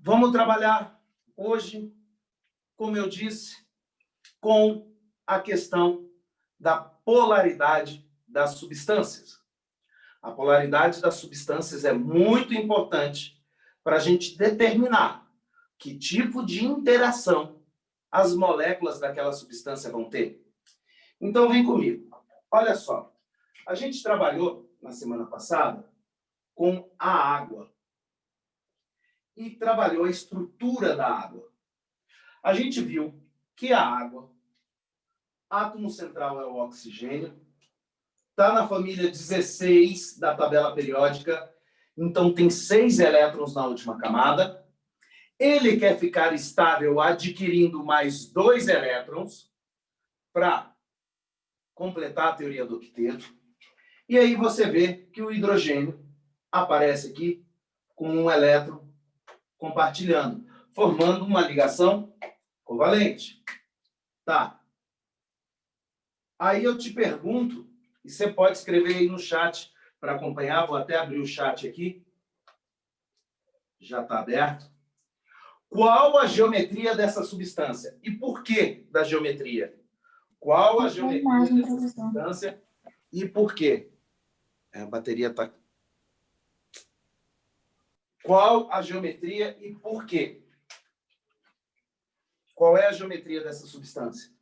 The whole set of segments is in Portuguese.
Vamos trabalhar hoje, como eu disse, com a questão da polaridade das substâncias. A polaridade das substâncias é muito importante para a gente determinar que tipo de interação as moléculas daquela substância vão ter. Então, vem comigo. Olha só, a gente trabalhou na semana passada com a água e trabalhou a estrutura da água. A gente viu que a água, átomo central é o oxigênio, está na família 16 da tabela periódica, então tem 6 elétrons na última camada. Ele quer ficar estável adquirindo mais 2 elétrons para completar a teoria do octeto. E aí você vê que o hidrogênio aparece aqui com um elétron compartilhando, formando uma ligação covalente. Tá. Aí eu te pergunto, e você pode escrever aí no chat para acompanhar, vou até abrir o chat aqui. Já está aberto. Qual a geometria dessa substância? E por que da geometria? Qual a geometria dessa substância e por quê? A bateria está... Qual a geometria e por quê? Qual é a geometria dessa substância?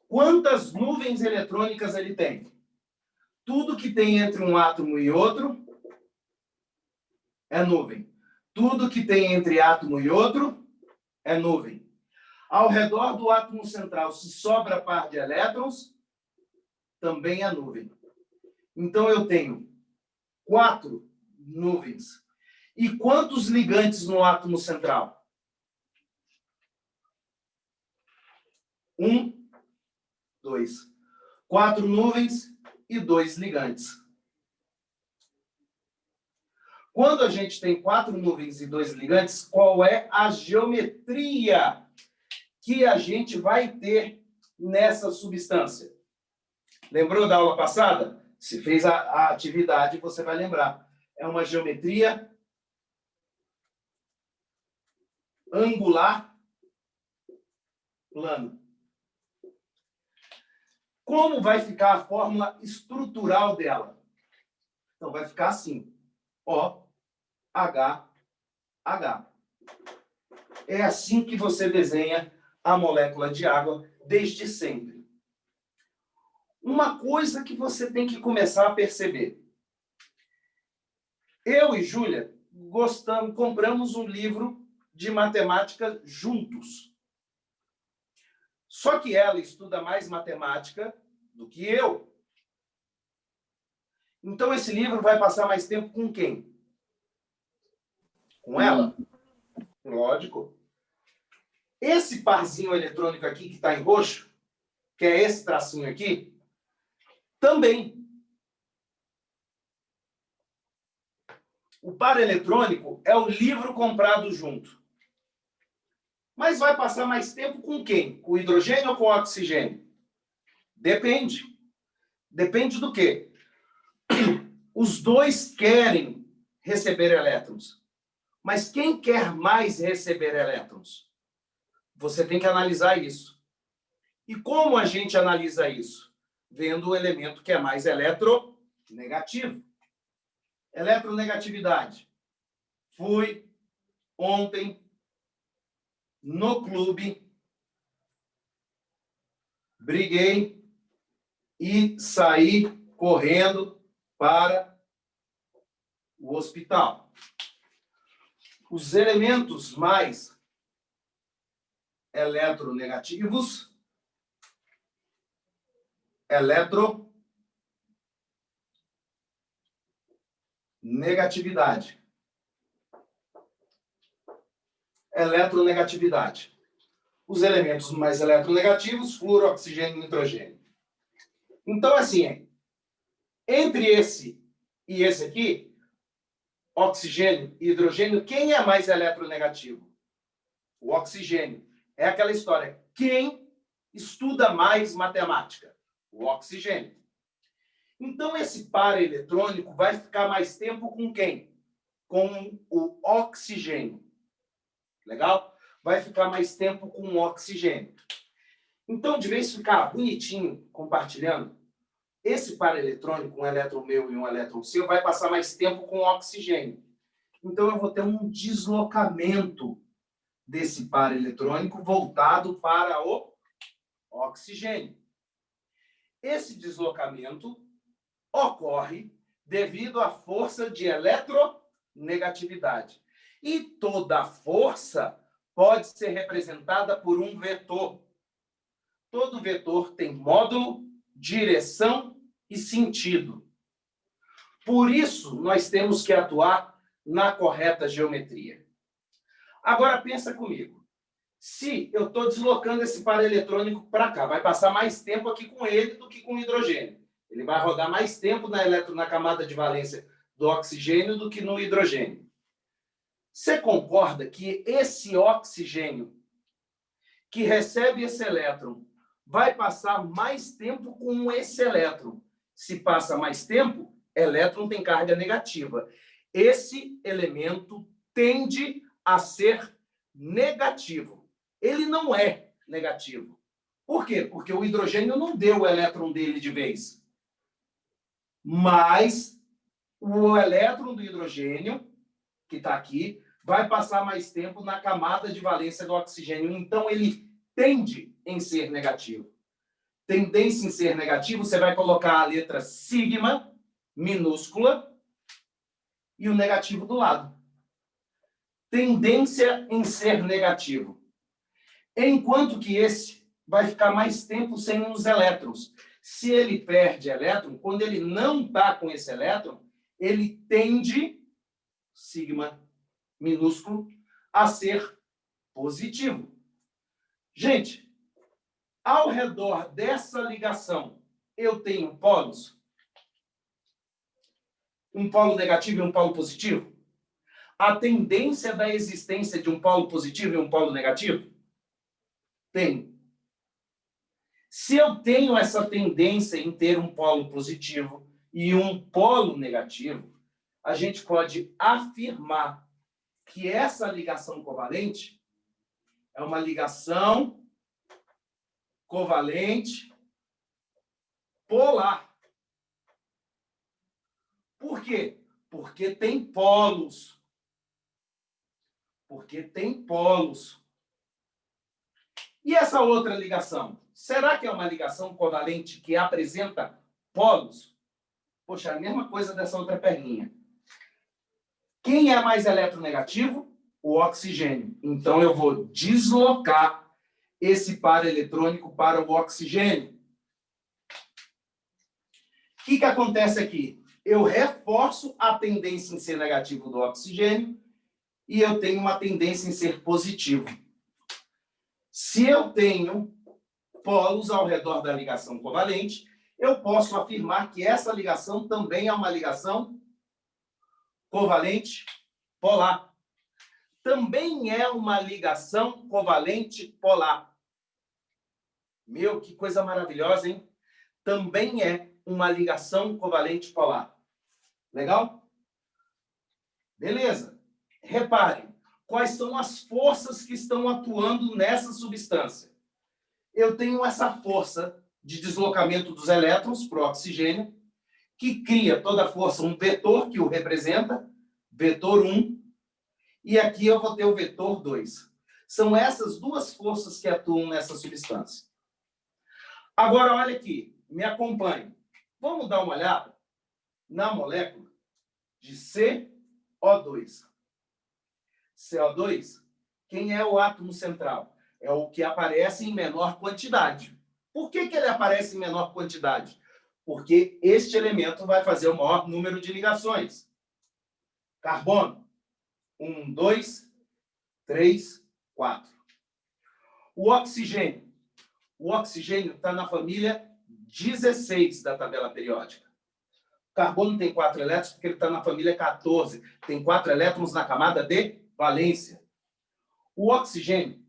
Quantas nuvens eletrônicas ele tem? Tudo que tem entre um átomo e outro é nuvem. Tudo que tem entre átomo e outro é nuvem. Ao redor do átomo central, se sobra par de elétrons, também é nuvem. Então, eu tenho 4 nuvens. E quantos ligantes no átomo central? 1, 2. 4 nuvens e 2 ligantes. Quando a gente tem 4 nuvens e 2 ligantes, qual é a geometria que a gente vai ter nessa substância? Lembrou da aula passada? Se fez a atividade, você vai lembrar. É uma geometria angular plana. Como vai ficar a fórmula estrutural dela? Então, vai ficar assim. O, H, H. É assim que você desenha a molécula de água desde sempre. Uma coisa que você tem que começar a perceber. Eu e Júlia compramos um livro de matemática juntos. Só que ela estuda mais matemática do que eu. Então, esse livro vai passar mais tempo com quem? Com ela? Lógico. Esse parzinho eletrônico aqui, que está em roxo, que é esse tracinho aqui, também. O par eletrônico é o livro comprado junto. Mas vai passar mais tempo com quem? Com hidrogênio ou com oxigênio? Depende. Depende do quê? Os dois querem receber elétrons. Mas quem quer mais receber elétrons? Você tem que analisar isso. E como a gente analisa isso? Vendo o elemento que é mais eletronegativo. Eletronegatividade. Fui ontem no clube, briguei e saí correndo para o hospital. Os elementos mais eletronegativos, eletronegatividade. Eletronegatividade. Os elementos mais eletronegativos, flúor, oxigênio e nitrogênio. Então, assim, entre esse e esse aqui, oxigênio e hidrogênio, quem é mais eletronegativo? O oxigênio. É aquela história. Quem estuda mais matemática? O oxigênio. Então, esse par eletrônico vai ficar mais tempo com quem? com o oxigênio. Legal? Vai ficar mais tempo com o oxigênio. Então, de vez em ficar bonitinho, compartilhando, esse par eletrônico, um elétron meu e um elétron seu, vai passar mais tempo com o oxigênio. Então, eu vou ter um deslocamento desse par eletrônico voltado para o oxigênio. Esse deslocamento ocorre devido à força de eletronegatividade. E toda força pode ser representada por um vetor. Todo vetor tem módulo, direção e sentido. Por isso, nós temos que atuar na correta geometria. Agora, pensa comigo. Se eu estou deslocando esse par eletrônico para cá, vai passar mais tempo aqui com ele do que com o hidrogênio. Ele vai rodar mais tempo na camada de valência do oxigênio do que no hidrogênio. Você concorda que esse oxigênio que recebe esse elétron vai passar mais tempo com esse elétron? Se passa mais tempo, elétron tem carga negativa. Esse elemento tende a ser negativo. Ele não é negativo. Por quê? Porque o hidrogênio não deu o elétron dele de vez. Mas o elétron do hidrogênio, que está aqui, vai passar mais tempo na camada de valência do oxigênio. Então, ele tende em ser negativo. Tendência em ser negativo, você vai colocar a letra sigma, minúscula, e o negativo do lado. Tendência em ser negativo. Enquanto que esse vai ficar mais tempo sem os elétrons. Se ele perde elétron, quando ele não está com esse elétron, ele tende, sigma minúsculo, a ser positivo. Gente, ao redor dessa ligação, eu tenho polos. Um polo negativo e um polo positivo. A tendência da existência de um polo positivo e um polo negativo? Tem. Se eu tenho essa tendência em ter um polo positivo e um polo negativo, a gente pode afirmar que essa ligação covalente é uma ligação covalente polar. Por quê? Porque tem polos. Porque tem polos. E essa outra ligação? Será que é uma ligação covalente que apresenta polos? Poxa, é a mesma coisa dessa outra perninha. Quem é mais eletronegativo? O oxigênio. Então, eu vou deslocar esse par eletrônico para o oxigênio. O que acontece aqui? Eu reforço a tendência em ser negativo do oxigênio e eu tenho uma tendência em ser positivo. Se eu tenho polos ao redor da ligação covalente, eu posso afirmar que essa ligação também é uma ligação covalente polar. Também é uma ligação covalente polar. Meu, que coisa maravilhosa, hein? Também é uma ligação covalente polar. Legal? Beleza. Reparem, quais são as forças que estão atuando nessa substância. Eu tenho essa força de deslocamento dos elétrons para o oxigênio, que cria toda a força, um vetor que o representa, vetor 1, e aqui eu vou ter o vetor 2. São essas duas forças que atuam nessa substância. Agora, olha aqui, me acompanhe. Vamos dar uma olhada na molécula de CO2. CO2, quem é o átomo central? É o que aparece em menor quantidade. Por que ele aparece em menor quantidade? Porque este elemento vai fazer o maior número de ligações. Carbono, 1, 2, 3, 4. O oxigênio. O oxigênio está na família 16 da tabela periódica. O carbono tem 4 elétrons porque ele está na família 14. Tem 4 elétrons na camada de valência. O oxigênio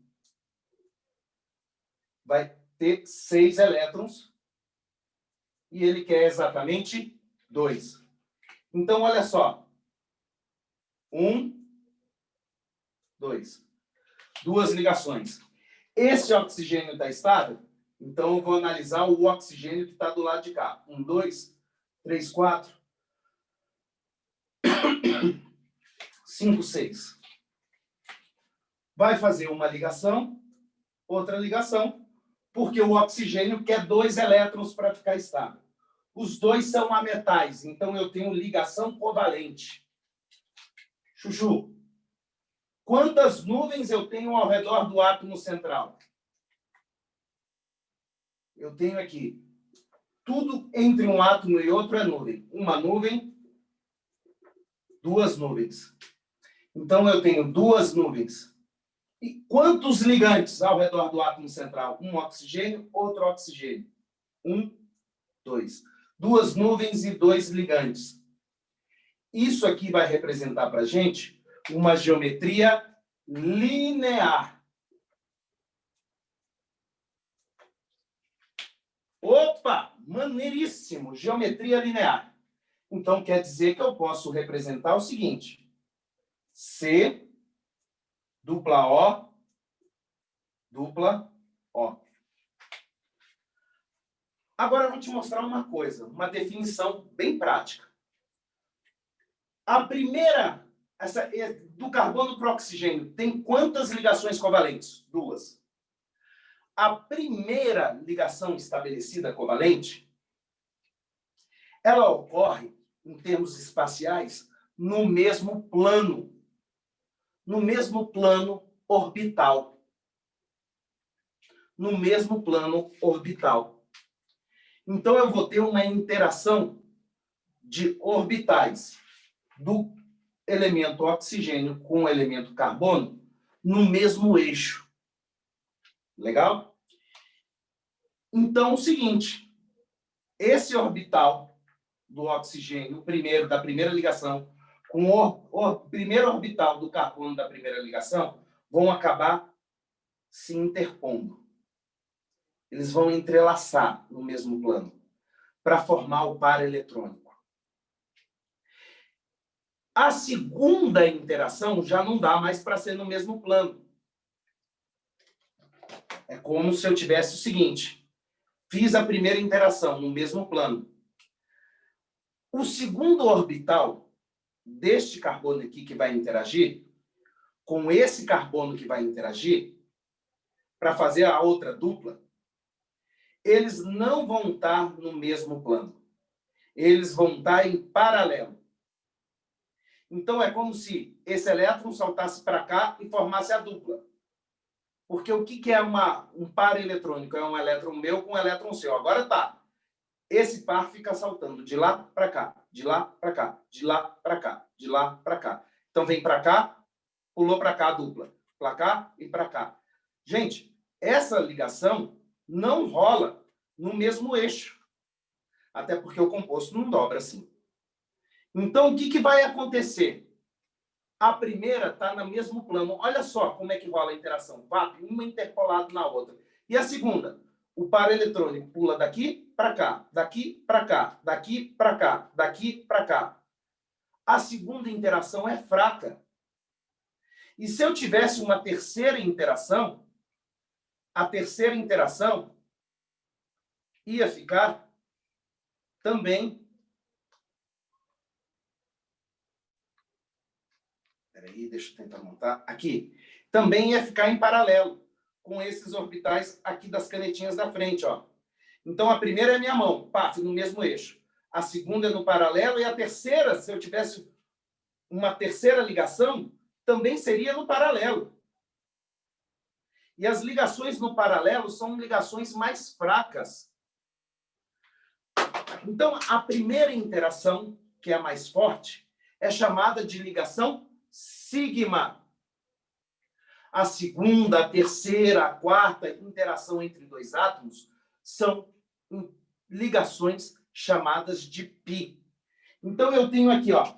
vai ter 6 elétrons e ele quer exatamente 2. Então, olha só. 1, 2. 2 ligações. Esse oxigênio está estável? Então, eu vou analisar o oxigênio que está do lado de cá. 1, 2, 3, 4, 5, 6. Vai fazer uma ligação, outra ligação, porque o oxigênio quer 2 elétrons para ficar estável. Os dois são ametais, então eu tenho ligação covalente. Chuchu, quantas nuvens eu tenho ao redor do átomo central? Eu tenho aqui, tudo entre um átomo e outro é nuvem. Uma nuvem, 2 nuvens. Então, eu tenho 2 nuvens. E quantos ligantes ao redor do átomo central? Um oxigênio, outro oxigênio. 1, 2. 2 nuvens e 2 ligantes. Isso aqui vai representar para a gente uma geometria linear. Opa! Maneiríssimo! Geometria linear. Então, quer dizer que eu posso representar o seguinte. C, dupla O, dupla O. Agora, eu vou te mostrar uma coisa, uma definição bem prática. A primeira, essa do carbono para o oxigênio, tem quantas ligações covalentes? 2. A primeira ligação estabelecida covalente, ela ocorre, em termos espaciais, no mesmo plano orbital. No mesmo plano orbital. Então, eu vou ter uma interação de orbitais do elemento oxigênio com o elemento carbono no mesmo eixo. Legal? Então, o seguinte, esse orbital do oxigênio, o primeiro, da primeira ligação, com o primeiro orbital do carbono da primeira ligação, vão acabar se interpondo. Eles vão entrelaçar no mesmo plano para formar o par eletrônico. A segunda interação já não dá mais para ser no mesmo plano. É como se eu tivesse o seguinte, fiz a primeira interação no mesmo plano. O segundo orbital deste carbono aqui que vai interagir, com esse carbono que vai interagir, para fazer a outra dupla, eles não vão estar no mesmo plano. Eles vão estar em paralelo. Então, é como se esse elétron saltasse para cá e formasse a dupla. Porque o que é um par eletrônico? É um elétron meu com um elétron seu. Agora tá. Esse par fica saltando de lá para cá, de lá para cá, de lá para cá, de lá para cá. Então, vem para cá, pulou para cá a dupla. Para cá e para cá. Gente, essa ligação não rola no mesmo eixo. Até porque o composto não dobra assim. Então, o que vai acontecer? A primeira está no mesmo plano. Olha só como é que rola a interação. VAP, uma interpolada na outra. E a segunda? O par eletrônico pula daqui para cá, daqui para cá, daqui para cá, daqui para cá. A segunda interação é fraca. E se eu tivesse uma terceira interação, a terceira interação ia ficar também... Peraí, deixa eu tentar montar. Aqui. Também ia ficar em paralelo com esses orbitais aqui das canetinhas da frente, ó. Então, a primeira é minha mão, pá, no mesmo eixo. A segunda é no paralelo e a terceira, se eu tivesse uma terceira ligação, também seria no paralelo. E as ligações no paralelo são ligações mais fracas. Então, a primeira interação, que é a mais forte, é chamada de ligação sigma. A segunda, a terceira, a quarta interação entre dois átomos são ligações chamadas de pi. Então, eu tenho aqui, ó,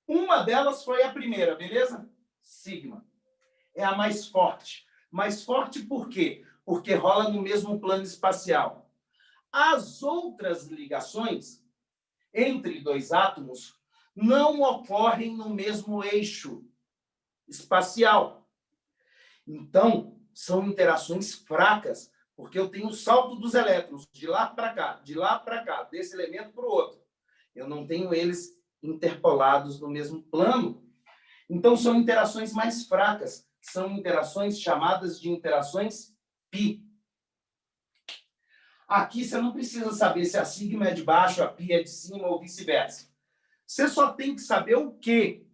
uma delas foi a primeira, beleza? Sigma. É a mais forte. Mais forte por quê? Porque rola no mesmo plano espacial. As outras ligações entre dois átomos não ocorrem no mesmo eixo espacial. Então, são interações fracas, porque eu tenho o salto dos elétrons de lá para cá, desse elemento para o outro. Eu não tenho eles interpolados no mesmo plano. Então, são interações mais fracas. São interações chamadas de interações π. Aqui você não precisa saber se a sigma é de baixo, a π é de cima ou vice-versa. Você só tem que saber o quê?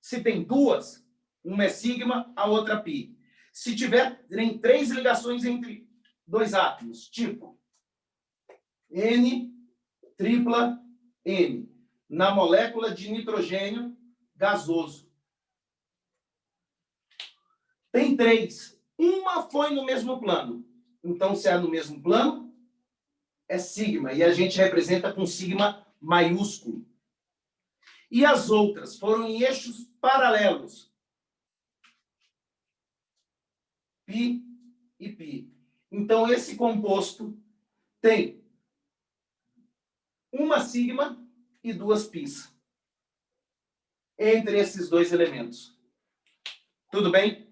Se tem duas, uma é sigma, a outra π. Se tiverem 3 ligações entre 2 átomos, tipo N, tripla N, na molécula de nitrogênio gasoso. Tem 3. Uma foi no mesmo plano. Então, se é no mesmo plano, é sigma. E a gente representa com sigma maiúsculo. E as outras foram em eixos paralelos. Π e π. Então, esse composto tem uma sigma e 2 πs entre esses dois elementos. Tudo bem?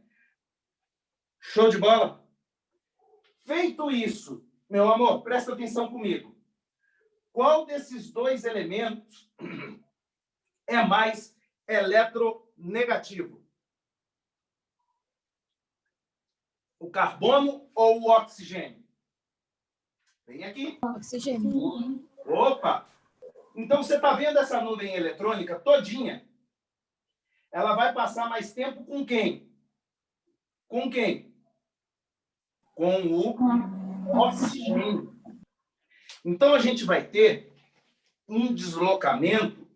Show de bola? Feito isso, meu amor, presta atenção comigo. Qual desses dois elementos é mais eletronegativo? O carbono ou o oxigênio? Vem aqui. Oxigênio. Opa! Então, você está vendo essa nuvem eletrônica todinha? Ela vai passar mais tempo com quem? Com quem? Com o oxigênio. Então, a gente vai ter um deslocamento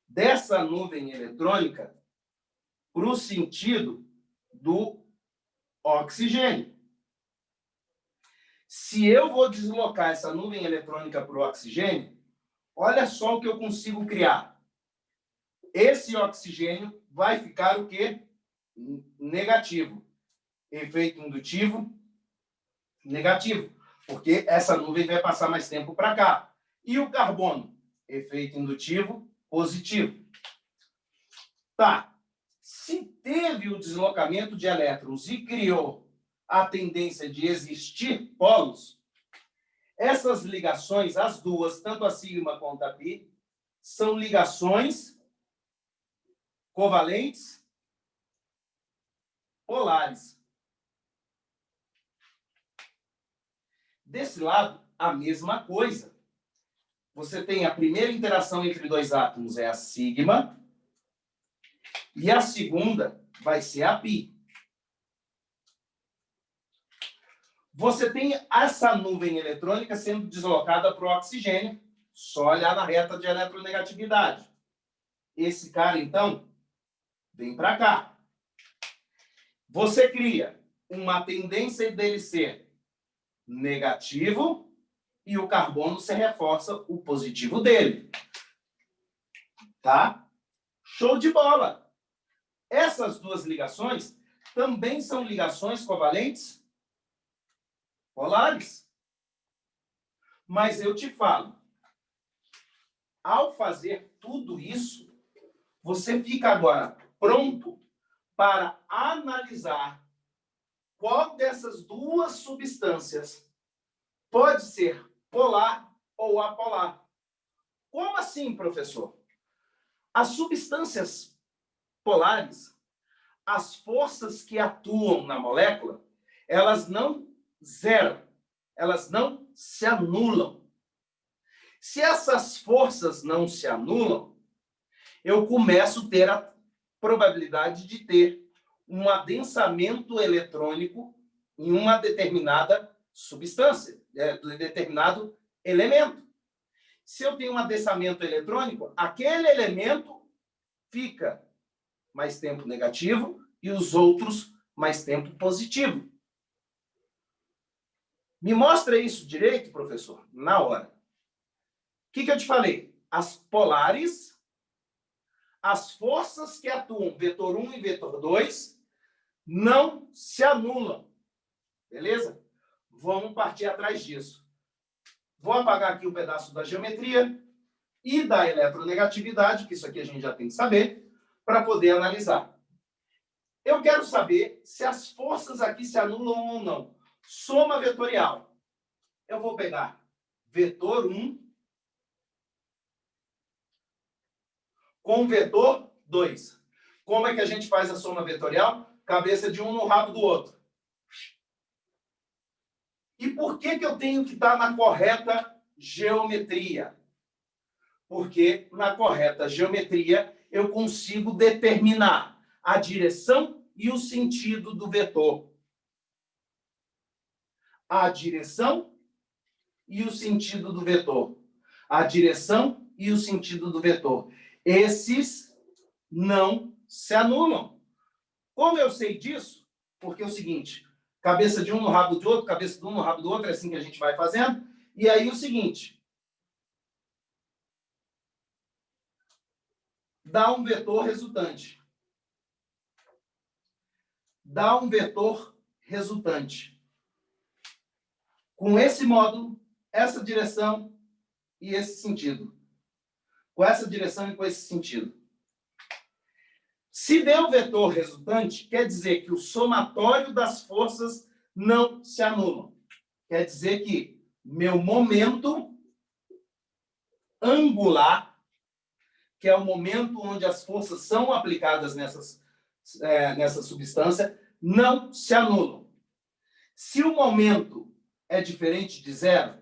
dessa nuvem eletrônica para o sentido do oxigênio. Se eu vou deslocar essa nuvem eletrônica para o oxigênio, olha só o que eu consigo criar. Esse oxigênio vai ficar o quê? Negativo. Efeito indutivo negativo, porque essa nuvem vai passar mais tempo para cá. E o carbono? Efeito indutivo positivo. Tá. Se teve o deslocamento de elétrons e criou a tendência de existir polos, essas ligações, as duas, tanto a sigma quanto a π, são ligações covalentes polares. Desse lado, a mesma coisa. Você tem a primeira interação entre dois átomos, é a sigma, e a segunda vai ser a π. Você tem essa nuvem eletrônica sendo deslocada para o oxigênio, só olhar na reta de eletronegatividade. Esse cara, então, vem para cá. Você cria uma tendência dele ser negativo e o carbono se reforça o positivo dele. Tá? Show de bola! Essas duas ligações também são ligações covalentes polares. Mas eu te falo, ao fazer tudo isso, você fica agora pronto para analisar qual dessas duas substâncias pode ser polar ou apolar. Como assim, professor? As substâncias polares, as forças que atuam na molécula, elas não zeram, elas não se anulam. Se essas forças não se anulam, eu começo a ter a probabilidade de ter um adensamento eletrônico em uma determinada substância, determinado elemento. Se eu tenho um adensamento eletrônico, aquele elemento fica mais tempo negativo e os outros mais tempo positivo. Me mostra isso direito, professor? Na hora. O que eu te falei? As polares, as forças que atuam, vetor 1 e vetor 2, não se anulam. Beleza? Vamos partir atrás disso. Vou apagar aqui um pedaço da geometria e da eletronegatividade, que isso aqui a gente já tem que saber, para poder analisar. Eu quero saber se as forças aqui se anulam ou não. Soma vetorial. Eu vou pegar vetor 1 com vetor 2. Como é que a gente faz a soma vetorial? Cabeça de um no rabo do outro. E por que eu tenho que estar na correta geometria? Porque na correta geometria eu consigo determinar a direção e o sentido do vetor. A direção e o sentido do vetor. A direção e o sentido do vetor. Esses não se anulam. Como eu sei disso? Porque é o seguinte, cabeça de um no rabo de outro, cabeça de um no rabo do outro, é assim que a gente vai fazendo. E aí o seguinte, dá um vetor resultante. Dá um vetor resultante. Com esse módulo, essa direção e esse sentido. Com essa direção e com esse sentido. Se deu vetor resultante, quer dizer que o somatório das forças não se anulam. Quer dizer que meu momento angular, que é o momento onde as forças são aplicadas nessa substância, não se anulam. Se o momento é diferente de zero,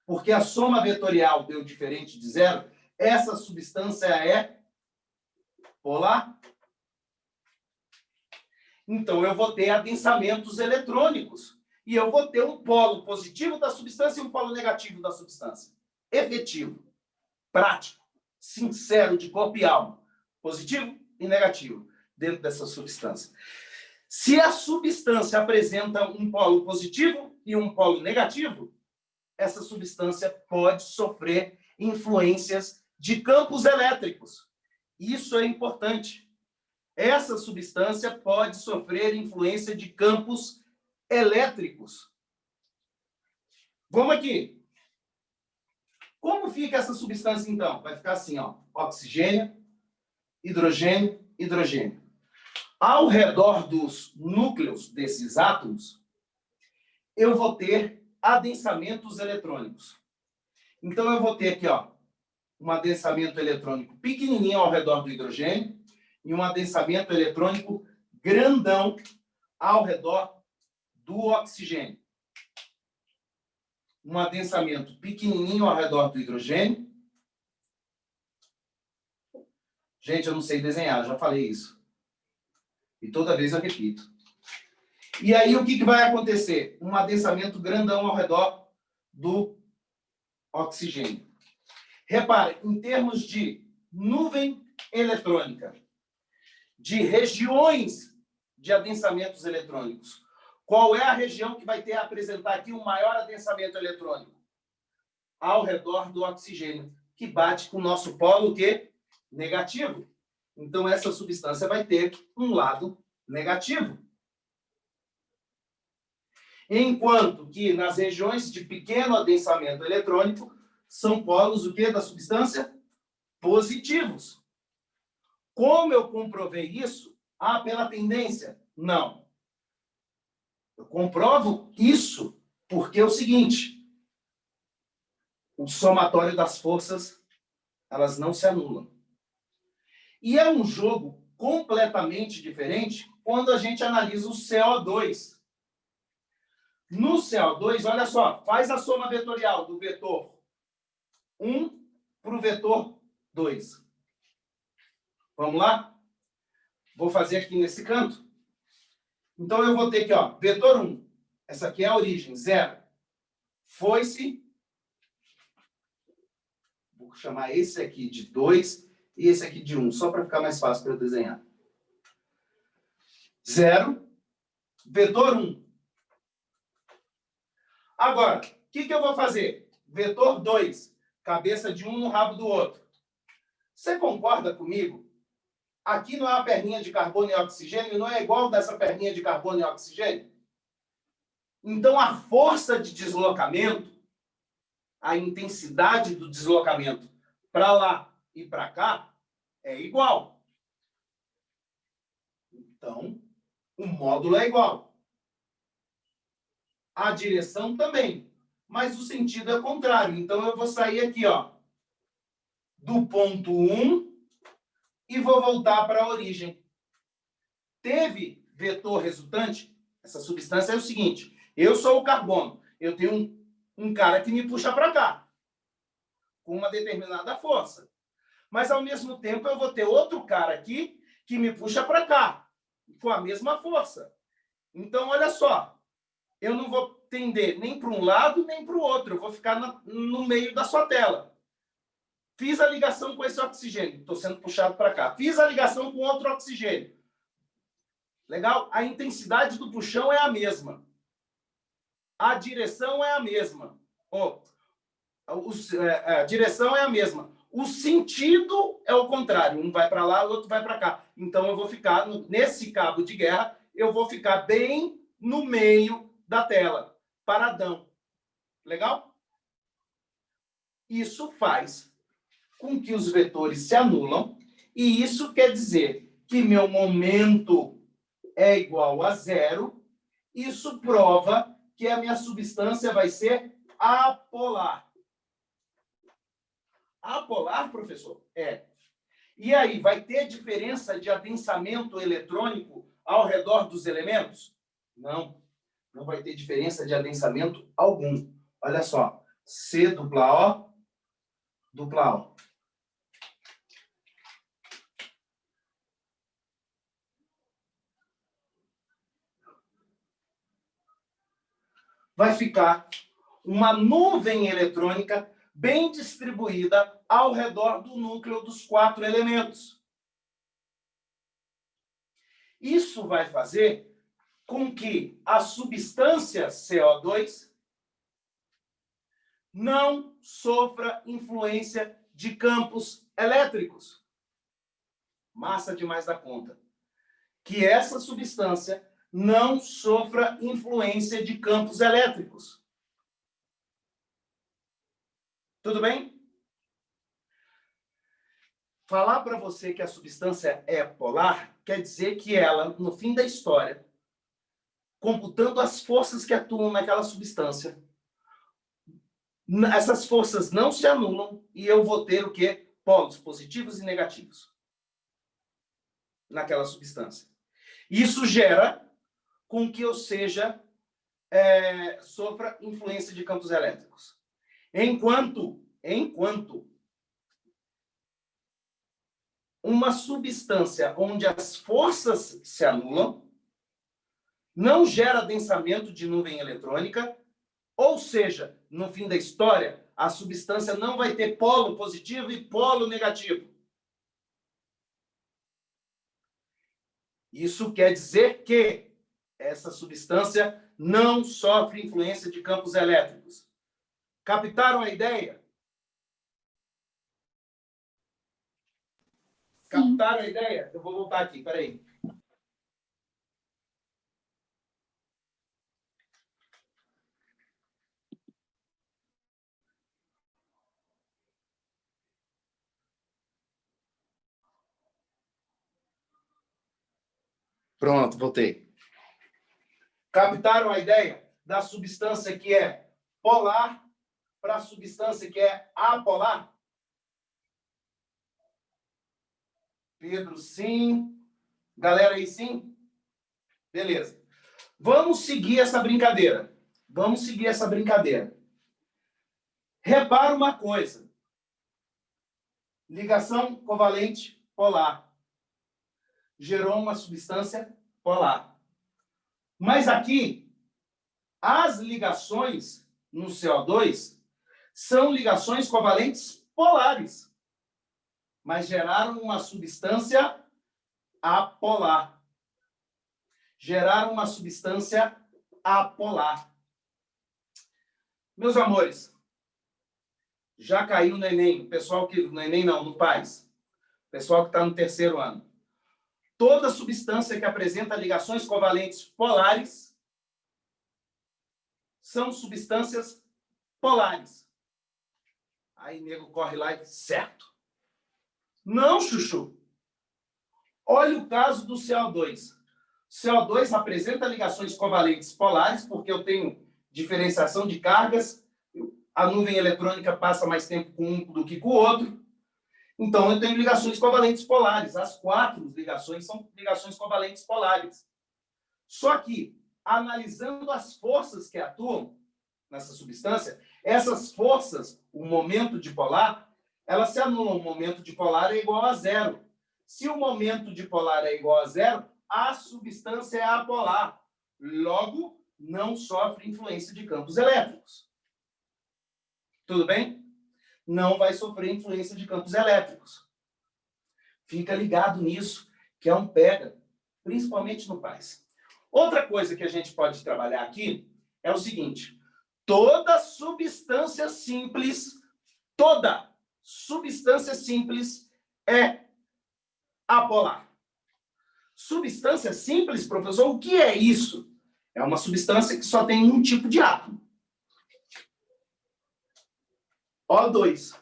porque a soma vetorial deu diferente de zero, essa substância é polar. Então, eu vou ter adensamentos eletrônicos. E eu vou ter um polo positivo da substância e um polo negativo da substância. Efetivo, prático, sincero, de corpo e alma. Positivo e negativo dentro dessa substância. Se a substância apresenta um polo positivo e um polo negativo, essa substância pode sofrer influências de campos elétricos. Isso é importante. Essa substância pode sofrer influência de campos elétricos. Vamos aqui. Como fica essa substância, então? Vai ficar assim, ó, oxigênio, hidrogênio, hidrogênio. Ao redor dos núcleos desses átomos, eu vou ter adensamentos eletrônicos. Então, eu vou ter aqui, ó, um adensamento eletrônico pequenininho ao redor do hidrogênio e um adensamento eletrônico grandão ao redor do oxigênio. Um adensamento pequenininho ao redor do hidrogênio. Gente, eu não sei desenhar, já falei isso. E toda vez eu repito. E aí, o que vai acontecer? Um adensamento grandão ao redor do oxigênio. Repare, em termos de nuvem eletrônica, de regiões de adensamentos eletrônicos, qual é a região que vai apresentar aqui um maior adensamento eletrônico? Ao redor do oxigênio, que bate com o nosso polo, o quê? Negativo. Então, essa substância vai ter um lado negativo. Enquanto que nas regiões de pequeno adensamento eletrônico, são polos o quê da substância? Positivos. Como eu comprovei isso? Ah, pela tendência? Não. Eu comprovo isso porque é o seguinte, o somatório das forças, elas não se anulam. E é um jogo completamente diferente quando a gente analisa o CO2. No CO2, olha só, faz a soma vetorial do vetor 1 para o vetor 2. Vamos lá? Vou fazer aqui nesse canto. Então, eu vou ter aqui, ó, vetor 1. Essa aqui é a origem, 0. Foi-se. Vou chamar esse aqui de 2 e esse aqui de 1, só para ficar mais fácil para eu desenhar. 0, vetor 1. Agora, o que eu vou fazer? Vetor 2, cabeça de um no rabo do outro. Você concorda comigo? Aqui não é uma perninha de carbono e oxigênio, não é igual dessa perninha de carbono e oxigênio? Então, a força de deslocamento, a intensidade do deslocamento para lá e para cá é igual. Então, o módulo é igual. A direção também, mas o sentido é contrário. Então, eu vou sair aqui, ó, do ponto 1 e vou voltar para a origem. Teve vetor resultante? Essa substância é o seguinte, eu sou o carbono, eu tenho um cara que me puxa para cá, com uma determinada força. Mas, ao mesmo tempo, eu vou ter outro cara aqui que me puxa para cá, com a mesma força. Então, olha só, eu não vou tender nem para um lado, nem para o outro. Eu vou ficar no meio da sua tela. Fiz a ligação com esse oxigênio, estou sendo puxado para cá. Fiz a ligação com outro oxigênio. Legal? A intensidade do puxão é a mesma. A direção é a mesma. A direção é a mesma. O sentido é o contrário. Um vai para lá, o outro vai para cá. Então, eu vou ficar, nesse cabo de guerra, eu vou ficar bem no meio da tela, paradão. Legal? Isso faz com que os vetores se anulam, e isso quer dizer que meu momento é igual a zero. Isso prova que a minha substância vai ser apolar. Apolar, professor? É. E aí, vai ter diferença de adensamento eletrônico ao redor dos elementos? Não. Não vai ter diferença de adensamento algum. Olha só. C dupla O, dupla O. Vai ficar uma nuvem eletrônica bem distribuída ao redor do núcleo dos 4 elementos. Isso vai fazer com que a substância CO2 não sofra influência de campos elétricos. Massa demais da conta. Que essa substância não sofra influência de campos elétricos. Tudo bem? Falar para você que a substância é polar quer dizer que ela, no fim da história, computando as forças que atuam naquela substância, essas forças não se anulam e eu vou ter o quê? Polos positivos e negativos naquela substância. Isso gera com que eu sofra influência de campos elétricos. Enquanto uma substância onde as forças se anulam não gera densamento de nuvem eletrônica, ou seja, no fim da história, a substância não vai ter polo positivo e polo negativo. Isso quer dizer que essa substância não sofre influência de campos elétricos. Captaram a ideia? Sim. Captaram a ideia? Eu vou voltar aqui, peraí. Pronto, voltei. Captaram a ideia da substância que é polar para a substância que é apolar? Pedro, sim. Galera aí, sim? Beleza. Vamos seguir essa brincadeira. Vamos seguir essa brincadeira. Repara uma coisa. Ligação covalente polar. Gerou uma substância polar. Mas aqui, as ligações no CO2 são ligações covalentes polares, mas geraram uma substância apolar. Geraram uma substância apolar. Meus amores, já caiu no Enem, o pessoal que... No Enem não, no PAS. O pessoal que está no 3º ano. Toda substância que apresenta ligações covalentes polares são substâncias polares. Aí nego corre lá e certo. Não, chuchu. Olha o caso do CO2. CO2 apresenta ligações covalentes polares, porque eu tenho diferenciação de cargas, a nuvem eletrônica passa mais tempo com um do que com o outro, então eu tenho ligações covalentes polares. As 4 ligações são ligações covalentes polares. Só que, analisando as forças que atuam nessa substância, essas forças, o momento dipolar, elas se anulam. O momento dipolar é igual a 0. Se o momento dipolar é igual a 0, a substância é apolar. Logo, não sofre influência de campos elétricos. Tudo bem? Não vai sofrer influência de campos elétricos. Fica ligado nisso, que é um pega, principalmente no PAS. Outra coisa que a gente pode trabalhar aqui é o seguinte: toda substância simples é apolar. Substância simples, professor, o que é isso? É uma substância que só tem um tipo de átomo. O2.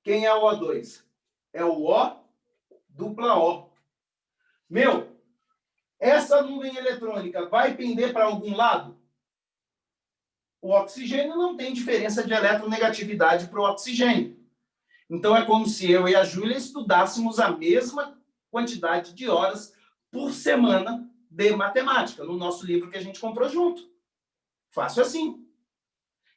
Quem é o O2? É o O dupla O. Meu, essa nuvem eletrônica vai pender para algum lado? O oxigênio não tem diferença de eletronegatividade para o oxigênio. Então, é como se eu e a Júlia estudássemos a mesma quantidade de horas por semana de matemática, no nosso livro que a gente comprou junto. Fácil assim.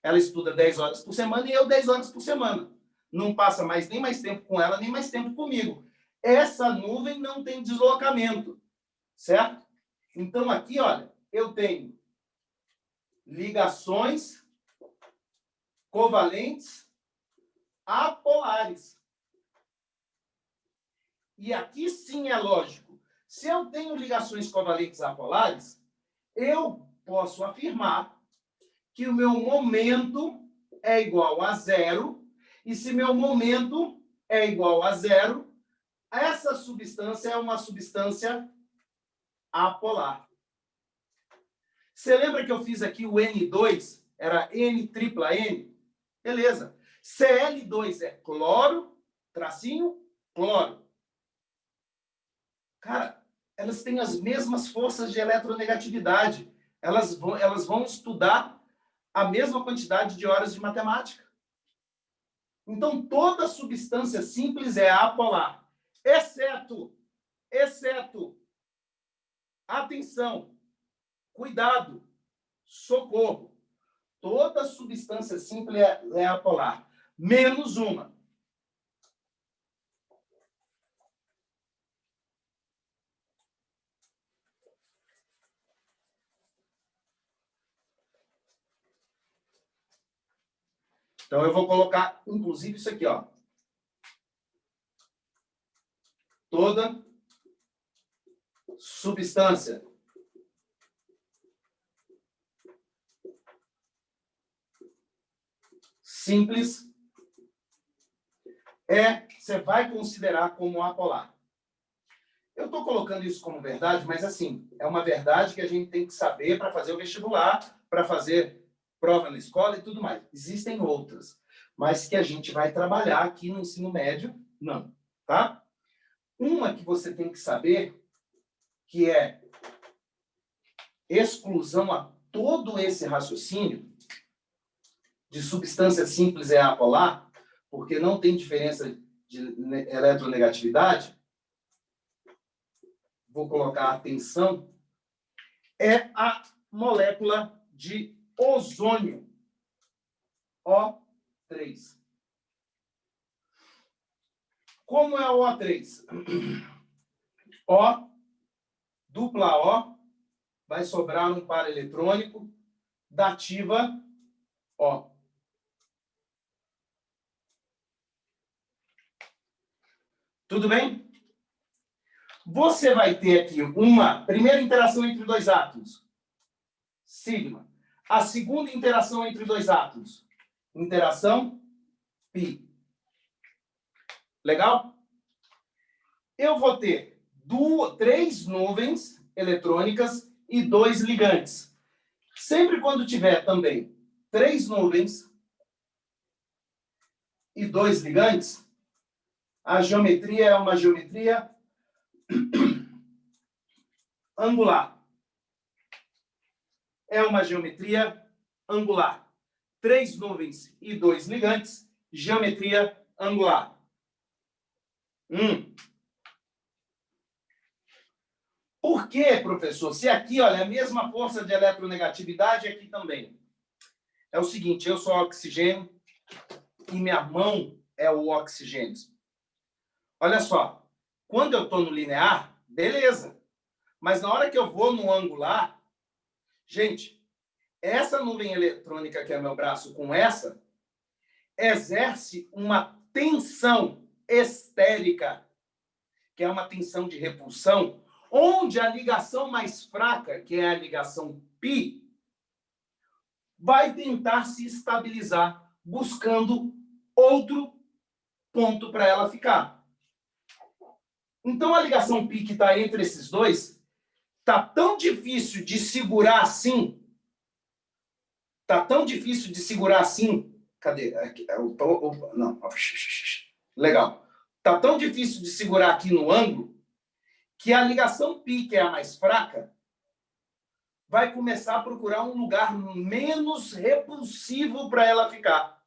Ela estuda 10 horas por semana e eu 10 horas por semana. Não passa nem mais tempo com ela, nem mais tempo comigo. Essa nuvem não tem deslocamento, certo? Então, aqui, olha, eu tenho ligações covalentes apolares. E aqui sim é lógico. Se eu tenho ligações covalentes apolares, eu posso afirmar que o meu momento é igual a 0, e se meu momento é igual a 0, essa substância é uma substância apolar. Você lembra que eu fiz aqui o N2? Era N tripla N? Beleza. Cl2 é cloro, tracinho, cloro. Cara, elas têm as mesmas forças de eletronegatividade. Elas vão estudar a mesma quantidade de horas de matemática. Então, toda substância simples é apolar, exceto, atenção, cuidado, socorro. Toda substância simples é apolar, menos uma. Então, eu vou colocar, inclusive, isso aqui, ó. Toda substância simples você vai considerar como apolar. Eu estou colocando isso como verdade, mas, assim, é uma verdade que a gente tem que saber para fazer o vestibular, para fazer prova na escola e tudo mais. Existem outras, mas que a gente vai trabalhar aqui no ensino médio, não, tá? Uma que você tem que saber, que é exclusão a todo esse raciocínio de substância simples é apolar, porque não tem diferença de eletronegatividade, vou colocar atenção, é a molécula de ozônio, O3. Como é o O3? O, dupla O, vai sobrar um par eletrônico, dativa O. Tudo bem? Você vai ter aqui uma primeira interação entre dois átomos, sigma. A segunda interação entre dois átomos, interação π. Legal? Eu vou ter 3 nuvens eletrônicas e 2 ligantes. Sempre quando tiver também 3 nuvens e dois ligantes, a geometria é uma geometria angular. É uma geometria angular. 3 nuvens e 2 ligantes, geometria angular. Por quê, professor? Se aqui, olha, a mesma força de eletronegatividade aqui também. É o seguinte, eu sou oxigênio e minha mão é o oxigênio. Olha só, quando eu estou no linear, beleza. Mas na hora que eu vou no angular, gente, essa nuvem eletrônica que é meu braço com essa, exerce uma tensão estérica, que é uma tensão de repulsão, onde a ligação mais fraca, que é a ligação π, vai tentar se estabilizar, buscando outro ponto para ela ficar. Então, a ligação π que está entre esses dois está tão difícil de segurar assim. Está tão difícil de segurar assim. Cadê? Aqui, não. Legal. Está tão difícil de segurar aqui no ângulo que a ligação π, que é a mais fraca, vai começar a procurar um lugar menos repulsivo para ela ficar.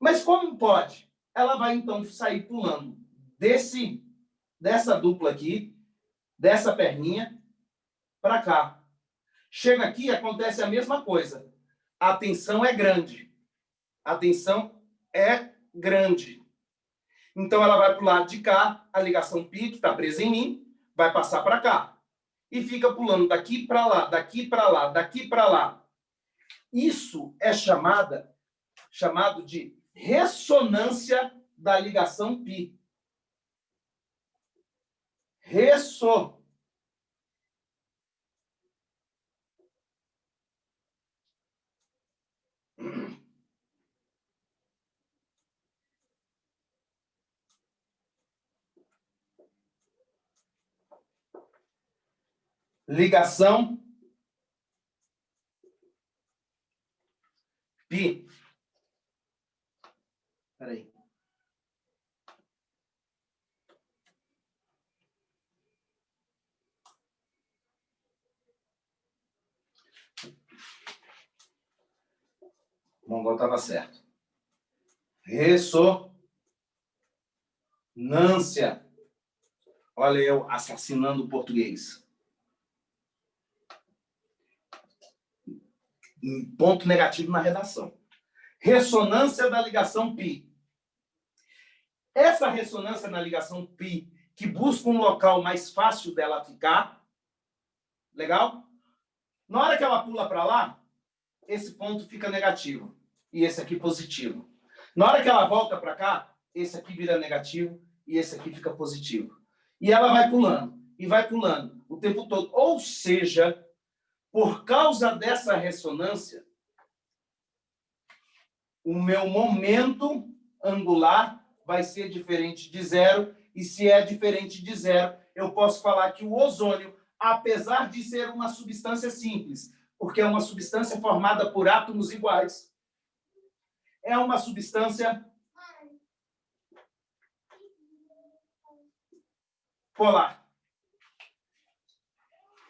Mas como pode? Ela vai, então, sair pulando dessa dupla aqui, dessa perninha, para cá. Chega aqui, acontece a mesma coisa. A tensão é grande. A tensão é grande. Então, ela vai para o lado de cá, a ligação π, que está presa em mim, vai passar para cá. E fica pulando daqui para lá, daqui para lá, daqui para lá. Isso é chamado de ressonância da ligação π. Ligação π. Espera aí. O mongol estava certo. Ressonância. Olha eu assassinando o português. Ponto negativo na redação. Ressonância da ligação π. Essa ressonância na ligação π, que busca um local mais fácil dela ficar, legal? Na hora que ela pula para lá, esse ponto fica negativo e esse aqui positivo. Na hora que ela volta para cá, esse aqui vira negativo e esse aqui fica positivo. E ela vai pulando, e vai pulando o tempo todo. Ou seja, por causa dessa ressonância, o meu momento angular vai ser diferente de zero, e se é diferente de zero, eu posso falar que o ozônio, apesar de ser uma substância simples, porque é uma substância formada por átomos iguais, é uma substância polar.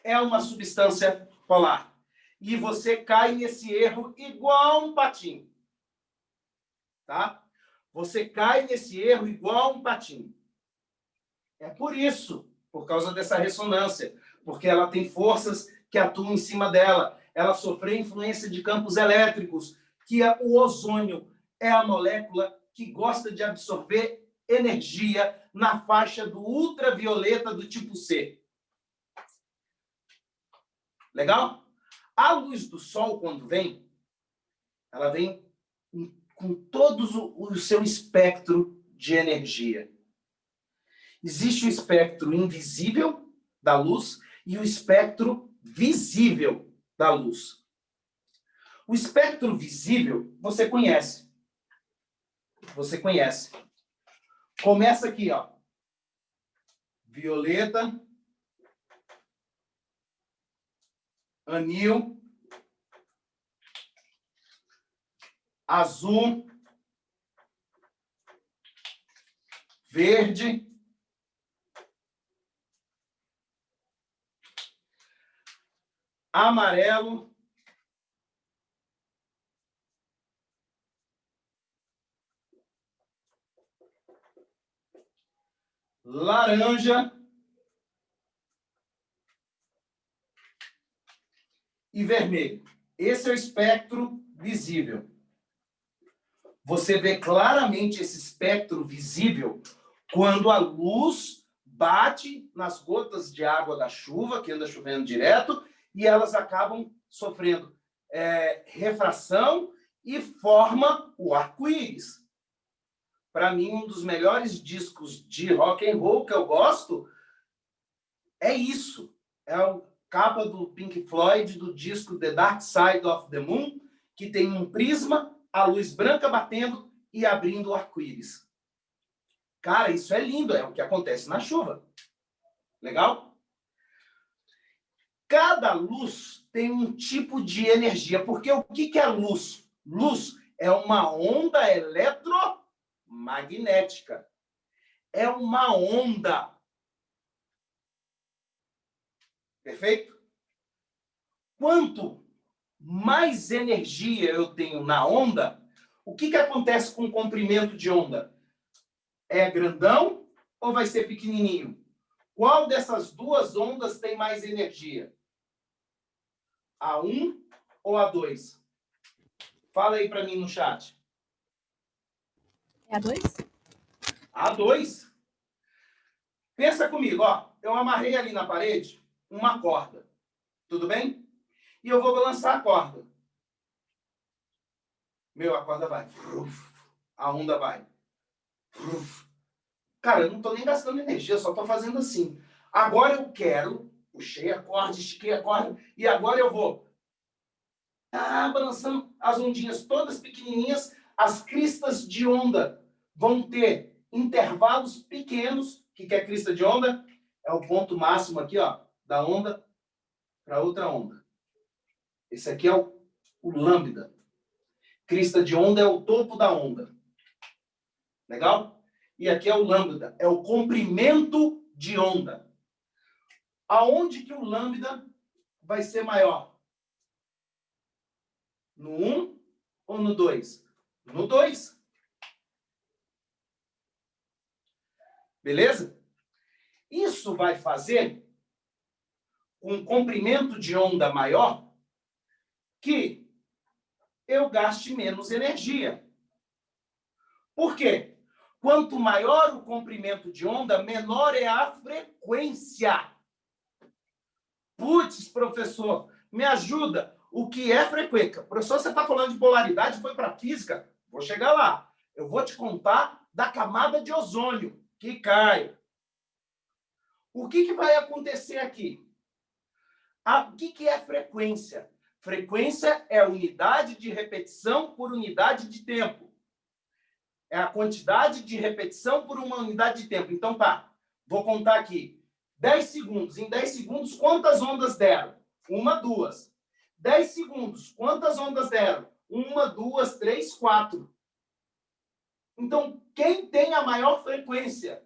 É uma substância polar. E você cai nesse erro igual um patinho. Tá? Você cai nesse erro igual um patinho. É por isso, por causa dessa ressonância, porque ela tem forças que atuam em cima dela. Ela sofreu influência de campos elétricos, que o ozônio é a molécula que gosta de absorver energia na faixa do ultravioleta do tipo C. Legal? A luz do sol, quando vem, ela vem com todo o seu espectro de energia. Existe o espectro invisível da luz e o espectro visível da luz. O espectro visível, você conhece. Você conhece. Começa aqui, ó. Violeta, anil, azul, verde, amarelo, laranja e vermelho. Esse é o espectro visível. Você vê claramente esse espectro visível quando a luz bate nas gotas de água da chuva, que anda chovendo direto, e elas acabam sofrendo refração e forma o arco-íris. Para mim, um dos melhores discos de rock and roll que eu gosto é isso. É a capa do Pink Floyd, do disco The Dark Side of the Moon, que tem um prisma, a luz branca batendo e abrindo o arco-íris. Cara, isso é lindo, é o que acontece na chuva. Legal? Cada luz tem um tipo de energia, porque o que é luz? Luz é uma onda eletromagnética. É uma onda. Perfeito? Quanto mais energia eu tenho na onda, o que acontece com o comprimento de onda? É grandão ou vai ser pequenininho? Qual dessas duas ondas tem mais energia? A1 ou A2? Fala aí para mim no chat. É A2? A2. Pensa comigo, ó. Eu amarrei ali na parede uma corda. Tudo bem? E eu vou balançar a corda. A corda vai. A onda vai. Cara, eu não estou nem gastando energia, eu só estou fazendo assim. Agora eu quero, puxei a corda, estiquei a corda, e agora eu vou balançando as ondinhas todas pequenininhas, as cristas de onda vão ter intervalos pequenos. O que é crista de onda? É o ponto máximo aqui, ó, da onda para outra onda. Esse aqui é o lambda. Crista de onda é o topo da onda. Legal? E aqui é o lambda, é o comprimento de onda. Aonde que o lambda vai ser maior? No 1 ou no 2? No 2. Beleza? Isso vai fazer um comprimento de onda maior que eu gaste menos energia. Por quê? Quanto maior o comprimento de onda, menor é a frequência. Putz, professor, me ajuda. O que é frequência? Professor, você está falando de polaridade, foi para física? Vou chegar lá. Eu vou te contar da camada de ozônio que cai. O que vai acontecer aqui? O que é frequência? Frequência é a unidade de repetição por unidade de tempo. É a quantidade de repetição por uma unidade de tempo. Então, tá. Vou contar aqui. 10 segundos. Em 10 segundos, quantas ondas deram? 1, 2. 10 segundos. Quantas ondas deram? 1, 2, 3, 4. Então, quem tem a maior frequência?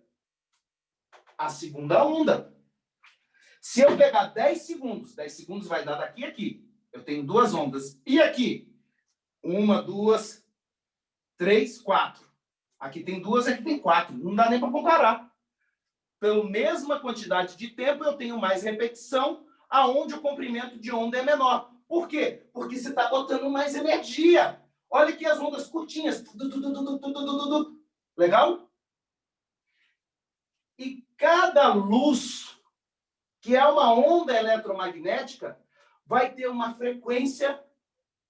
A segunda onda. Se eu pegar 10 segundos vai dar daqui a aqui. Eu tenho duas ondas. E aqui? 1, 2, 3, 4. Aqui tem duas, aqui tem 4. Não dá nem para comparar. Pela mesma quantidade de tempo, eu tenho mais repetição, aonde o comprimento de onda é menor. Por quê? Porque você está botando mais energia. Olha aqui as ondas curtinhas. Legal? E cada luz, que é uma onda eletromagnética, vai ter uma frequência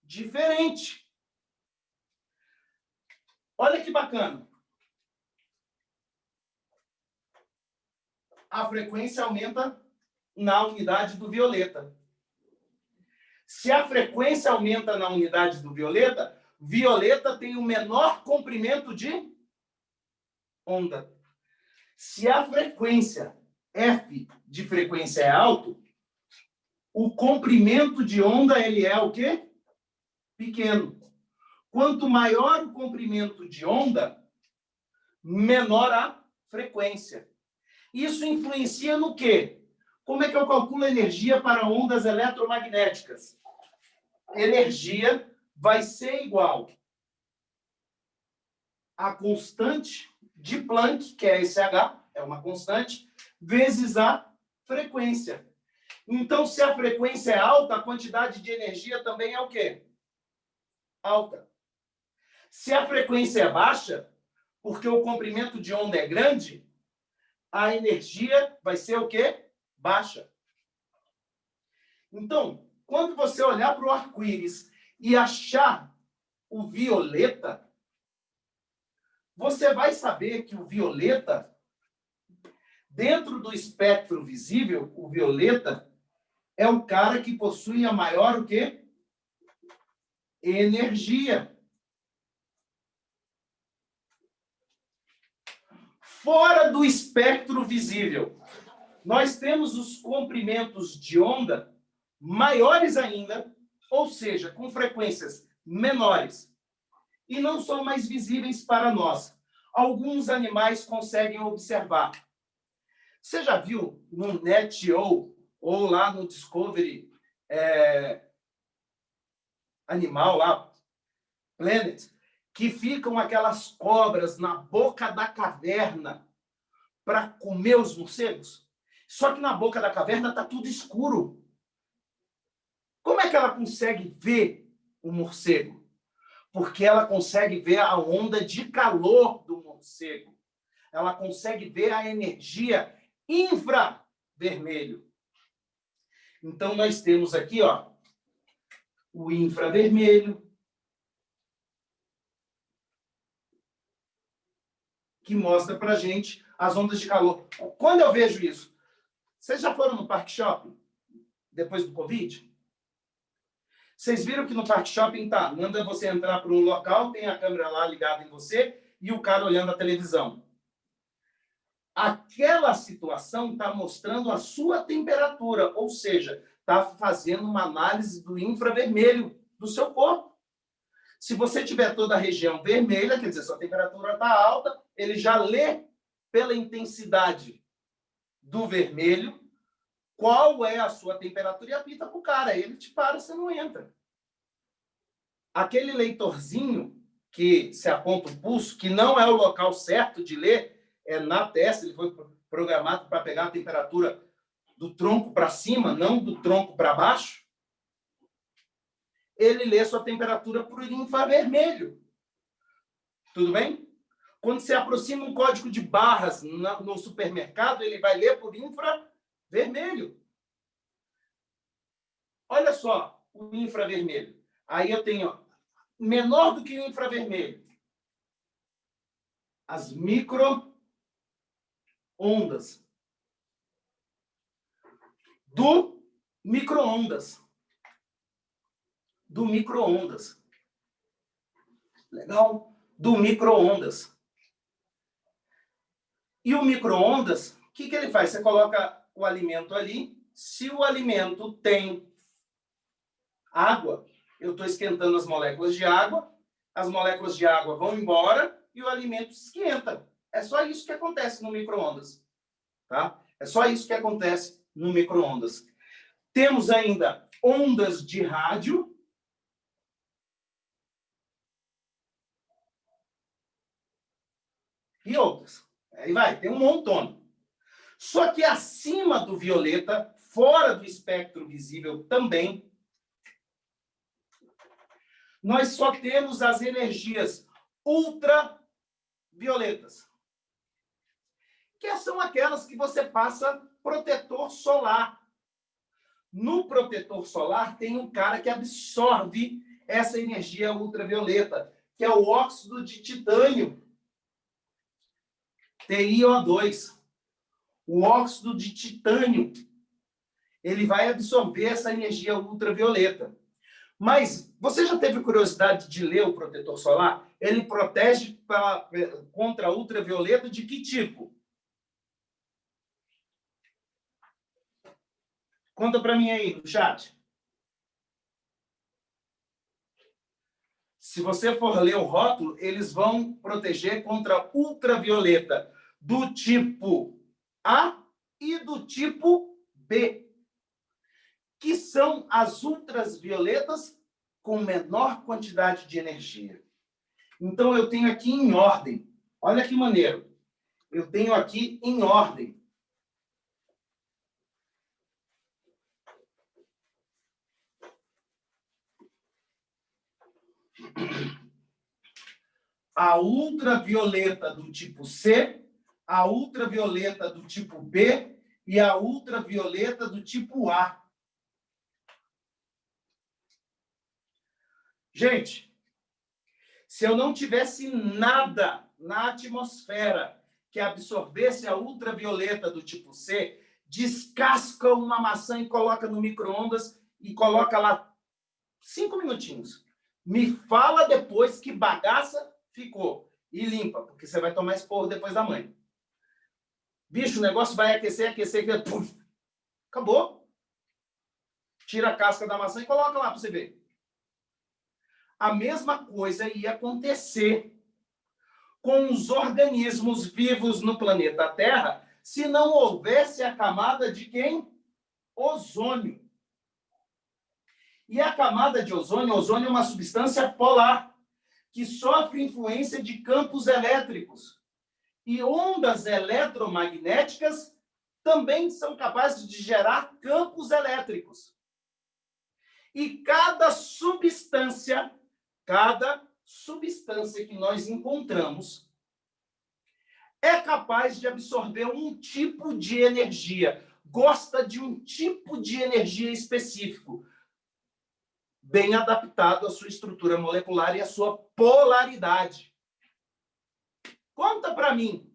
diferente. Olha que bacana. A frequência aumenta na unidade do violeta. Se a frequência aumenta na unidade do violeta, violeta tem o menor comprimento de onda. Se a frequência F de frequência é alto, o comprimento de onda ele é o quê? Pequeno. Quanto maior o comprimento de onda, menor a frequência. Isso influencia no quê? Como é que eu calculo energia para ondas eletromagnéticas? Energia vai ser igual à constante de Planck, que é esse H, é uma constante, vezes a frequência. Então, se a frequência é alta, a quantidade de energia também é o quê? Alta. Se a frequência é baixa, porque o comprimento de onda é grande, a energia vai ser o quê? Baixa. Então, quando você olhar para o arco-íris e achar o violeta, você vai saber que o violeta, dentro do espectro visível, o violeta é o cara que possui a maior o quê? Energia. Fora do espectro visível, nós temos os comprimentos de onda maiores ainda, ou seja, com frequências menores, e não são mais visíveis para nós. Alguns animais conseguem observar. Você já viu no NetGeo ou lá no Discovery Animal, lá, Planet, que ficam aquelas cobras na boca da caverna para comer os morcegos? Só que na boca da caverna está tudo escuro. Como é que ela consegue ver o morcego? Porque ela consegue ver a onda de calor do morcego. Ela consegue ver a energia infravermelho. Então, nós temos aqui, ó, o infravermelho, que mostra para a gente as ondas de calor. Quando eu vejo isso, vocês já foram no Parque Shopping, depois do Covid? Vocês viram que no Parque Shopping manda você entrar para um local, tem a câmera lá ligada em você e o cara olhando a televisão. Aquela situação está mostrando a sua temperatura, ou seja, está fazendo uma análise do infravermelho do seu corpo. Se você tiver toda a região vermelha, quer dizer, sua temperatura está alta, ele já lê pela intensidade do vermelho qual é a sua temperatura e apita para o cara. Ele te para, você não entra. Aquele leitorzinho que se aponta o pulso, que não é o local certo de ler, é na testa, ele foi programado para pegar a temperatura do tronco para cima, não do tronco para baixo. Ele lê sua temperatura por infravermelho. Tudo bem? Quando você aproxima um código de barras no supermercado, ele vai ler por infravermelho. Olha só o infravermelho. Aí eu tenho menor do que o infravermelho. As microondas. Do micro-ondas. Do micro-ondas. Legal? Do micro-ondas. E o micro-ondas, o que ele faz? Você coloca o alimento ali. Se o alimento tem água, eu estou esquentando as moléculas de água, as moléculas de água vão embora e o alimento esquenta. É só isso que acontece no micro-ondas. Tá? É só isso que acontece no micro-ondas. Temos ainda ondas de rádio. E outras. Aí vai, tem um montão. Só que acima do violeta, fora do espectro visível também, nós só temos as energias ultravioletas, que são aquelas que você passa protetor solar. No protetor solar tem um cara que absorve essa energia ultravioleta, que é o óxido de titânio, TiO2. O óxido de titânio, ele vai absorver essa energia ultravioleta. Mas você já teve curiosidade de ler o protetor solar? Ele protege contra a ultravioleta de que tipo? Conta para mim aí no chat. Se você for ler o rótulo, eles vão proteger contra ultravioleta do tipo A e do tipo B, que são as ultravioletas com menor quantidade de energia. Então, eu tenho aqui em ordem. Olha que maneiro. Eu tenho aqui em ordem. A ultravioleta do tipo C, a ultravioleta do tipo B e a ultravioleta do tipo A. Gente, se eu não tivesse nada na atmosfera que absorvesse a ultravioleta do tipo C, descasca uma maçã e coloca no micro-ondas e coloca lá 5 minutinhos. Me fala depois que bagaça ficou. E limpa, porque você vai tomar esporro depois da mãe. Bicho, o negócio vai aquecer, puf, acabou. Tira a casca da maçã e coloca lá para você ver. A mesma coisa ia acontecer com os organismos vivos no planeta Terra se não houvesse a camada de quem? Ozônio. E a camada de ozônio é uma substância polar que sofre influência de campos elétricos. E ondas eletromagnéticas também são capazes de gerar campos elétricos. E cada substância que nós encontramos é capaz de absorver um tipo de energia, gosta de um tipo de energia específico, bem adaptado à sua estrutura molecular e à sua polaridade. Conta para mim,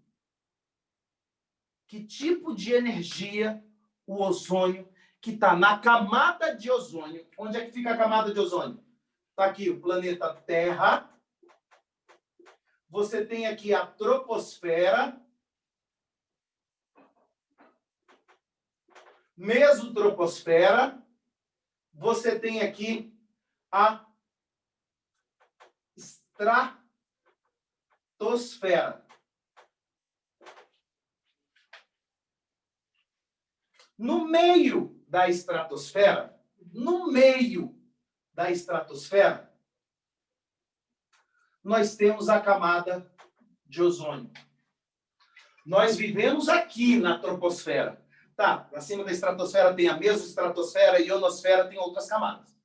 que tipo de energia o ozônio, que está na camada de ozônio, onde é que fica a camada de ozônio? Está aqui o planeta Terra, você tem aqui a troposfera, mesotroposfera, você tem aqui a estratosfera. No meio da estratosfera, nós temos a camada de ozônio. Nós vivemos aqui na troposfera. Tá, acima da estratosfera tem a mesostratosfera e a ionosfera tem outras camadas.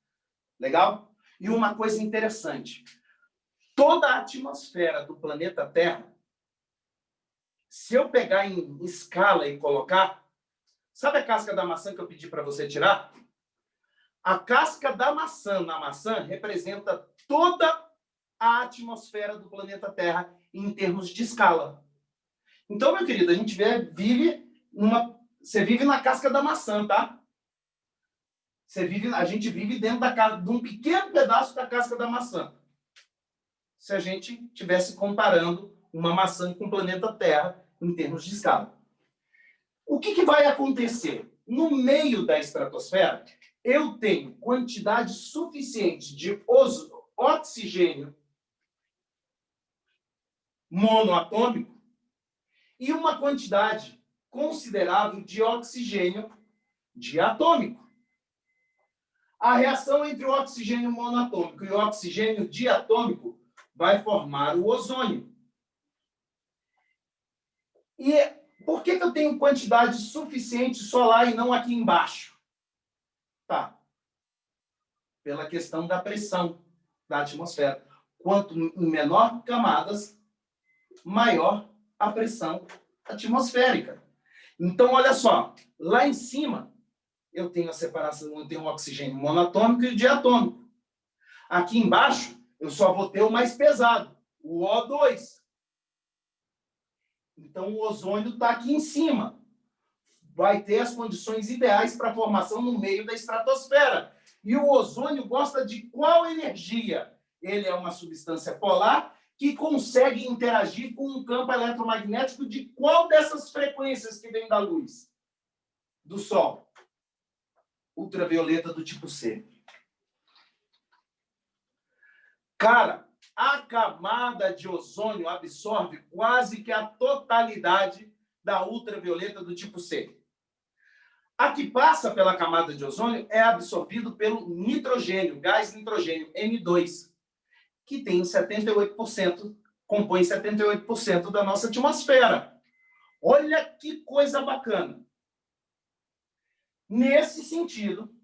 Legal? E uma coisa interessante. Toda a atmosfera do planeta Terra, se eu pegar em escala e colocar, sabe a casca da maçã que eu pedi para você tirar? A casca da maçã na maçã representa toda a atmosfera do planeta Terra em termos de escala. Então, meu querido, você vive na casca da maçã, tá? A gente vive dentro de um pequeno pedaço da casca da maçã. Se a gente estivesse comparando uma maçã com o planeta Terra em termos de escala. O que vai acontecer? No meio da estratosfera, eu tenho quantidade suficiente de oxigênio monoatômico e uma quantidade considerável de oxigênio diatômico. A reação entre o oxigênio monoatômico e o oxigênio diatômico vai formar o ozônio. E por que eu tenho quantidade suficiente só lá e não aqui embaixo? Tá. Pela questão da pressão da atmosfera. Quanto em menor camadas, maior a pressão atmosférica. Então, olha só. Lá em cima, eu tenho a separação, eu tenho o oxigênio monatômico e o diatômico. Aqui embaixo, eu só vou ter o mais pesado, o O2. Então, o ozônio está aqui em cima. Vai ter as condições ideais para a formação no meio da estratosfera. E o ozônio gosta de qual energia? Ele é uma substância polar que consegue interagir com um campo eletromagnético de qual dessas frequências que vem da luz? Do Sol. Ultravioleta do tipo C. Cara, a camada de ozônio absorve quase que a totalidade da ultravioleta do tipo C. A que passa pela camada de ozônio é absorvido pelo nitrogênio, gás nitrogênio, N2, que tem 78%, compõe 78% da nossa atmosfera. Olha que coisa bacana. Nesse sentido,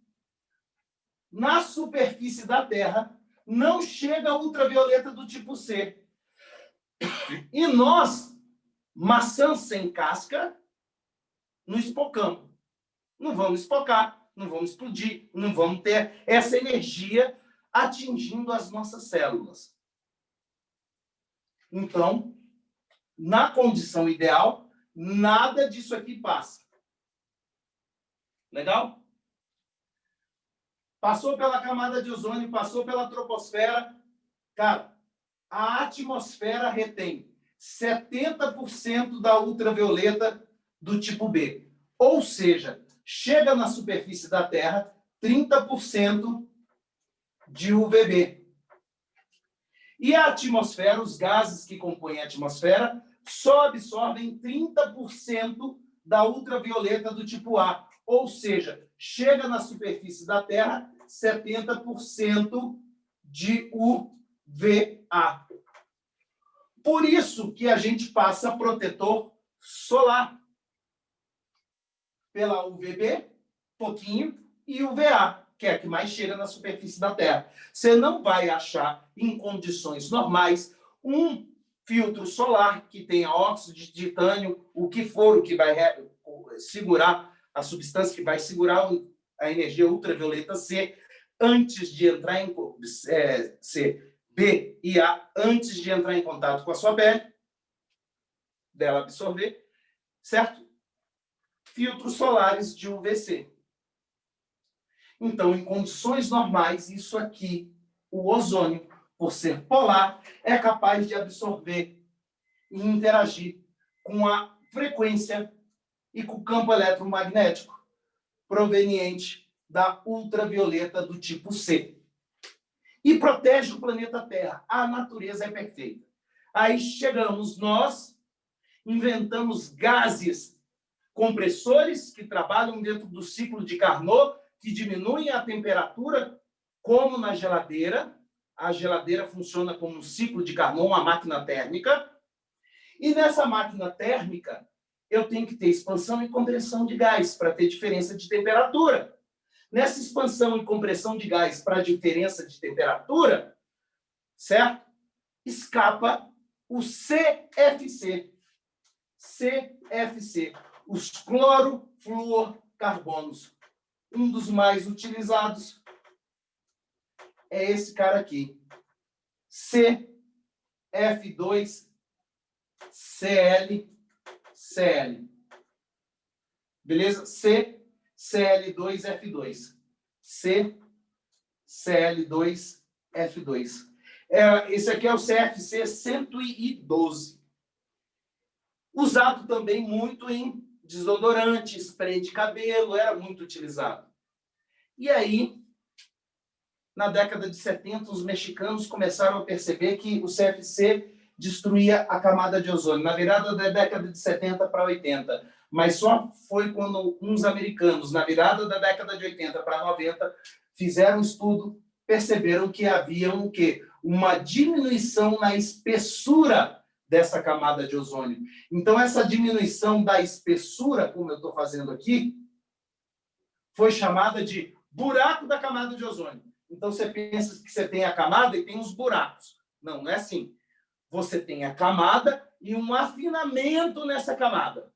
na superfície da Terra, não chega a ultravioleta do tipo C. E nós, maçãs sem casca, não espocamos. Não vamos espocar, não vamos explodir, não vamos ter essa energia atingindo as nossas células. Então, na condição ideal, nada disso aqui passa. Legal? Passou pela camada de ozônio, passou pela troposfera. Cara, a atmosfera retém 70% da ultravioleta do tipo B. Ou seja, chega na superfície da Terra 30% de UVB. E a atmosfera, os gases que compõem a atmosfera, só absorvem 30% da ultravioleta do tipo A. Ou seja, chega na superfície da Terra 70% de UVA. Por isso que a gente passa protetor solar. Pela UVB, pouquinho, e UVA, que é a que mais chega na superfície da Terra. Você não vai achar, em condições normais, um filtro solar que tenha óxido de titânio, o que for, o que vai segurar a substância, que vai segurar a energia ultravioleta C, antes de entrar em C, B e A, antes de entrar em contato com a sua pele, dela absorver, certo? Filtros solares de UVC. Então, em condições normais, isso aqui, o ozônio, por ser polar, é capaz de absorver e interagir com a frequência e com o campo eletromagnético proveniente da ultravioleta do tipo C. E protege o planeta Terra. A natureza é perfeita. Aí chegamos nós, inventamos gases compressores que trabalham dentro do ciclo de Carnot, que diminuem a temperatura, como na geladeira. A geladeira funciona como um ciclo de Carnot, uma máquina térmica. E nessa máquina térmica, eu tenho que ter expansão e compressão de gás para ter diferença de temperatura. Nessa expansão e compressão de gás para diferença de temperatura, certo? Escapa o CFC. CFC. Os clorofluorcarbonos. Um dos mais utilizados é esse cara aqui. CF2ClCl. Beleza? CCl2F2. CCl2F2. Esse aqui é o CFC 112. Usado também muito em desodorante, spray de cabelo, era muito utilizado. E aí, na década de 70, os mexicanos começaram a perceber que o CFC destruía a camada de ozônio, na virada da década de 70 para 80. Mas só foi quando uns americanos, na virada da década de 80 para 90, fizeram um estudo, perceberam que havia uma diminuição na espessura dessa camada de ozônio. Então, essa diminuição da espessura, como eu estou fazendo aqui, foi chamada de buraco da camada de ozônio. Então, você pensa que você tem a camada e tem os buracos. Não, não é assim. Você tem a camada e um afinamento nessa camada,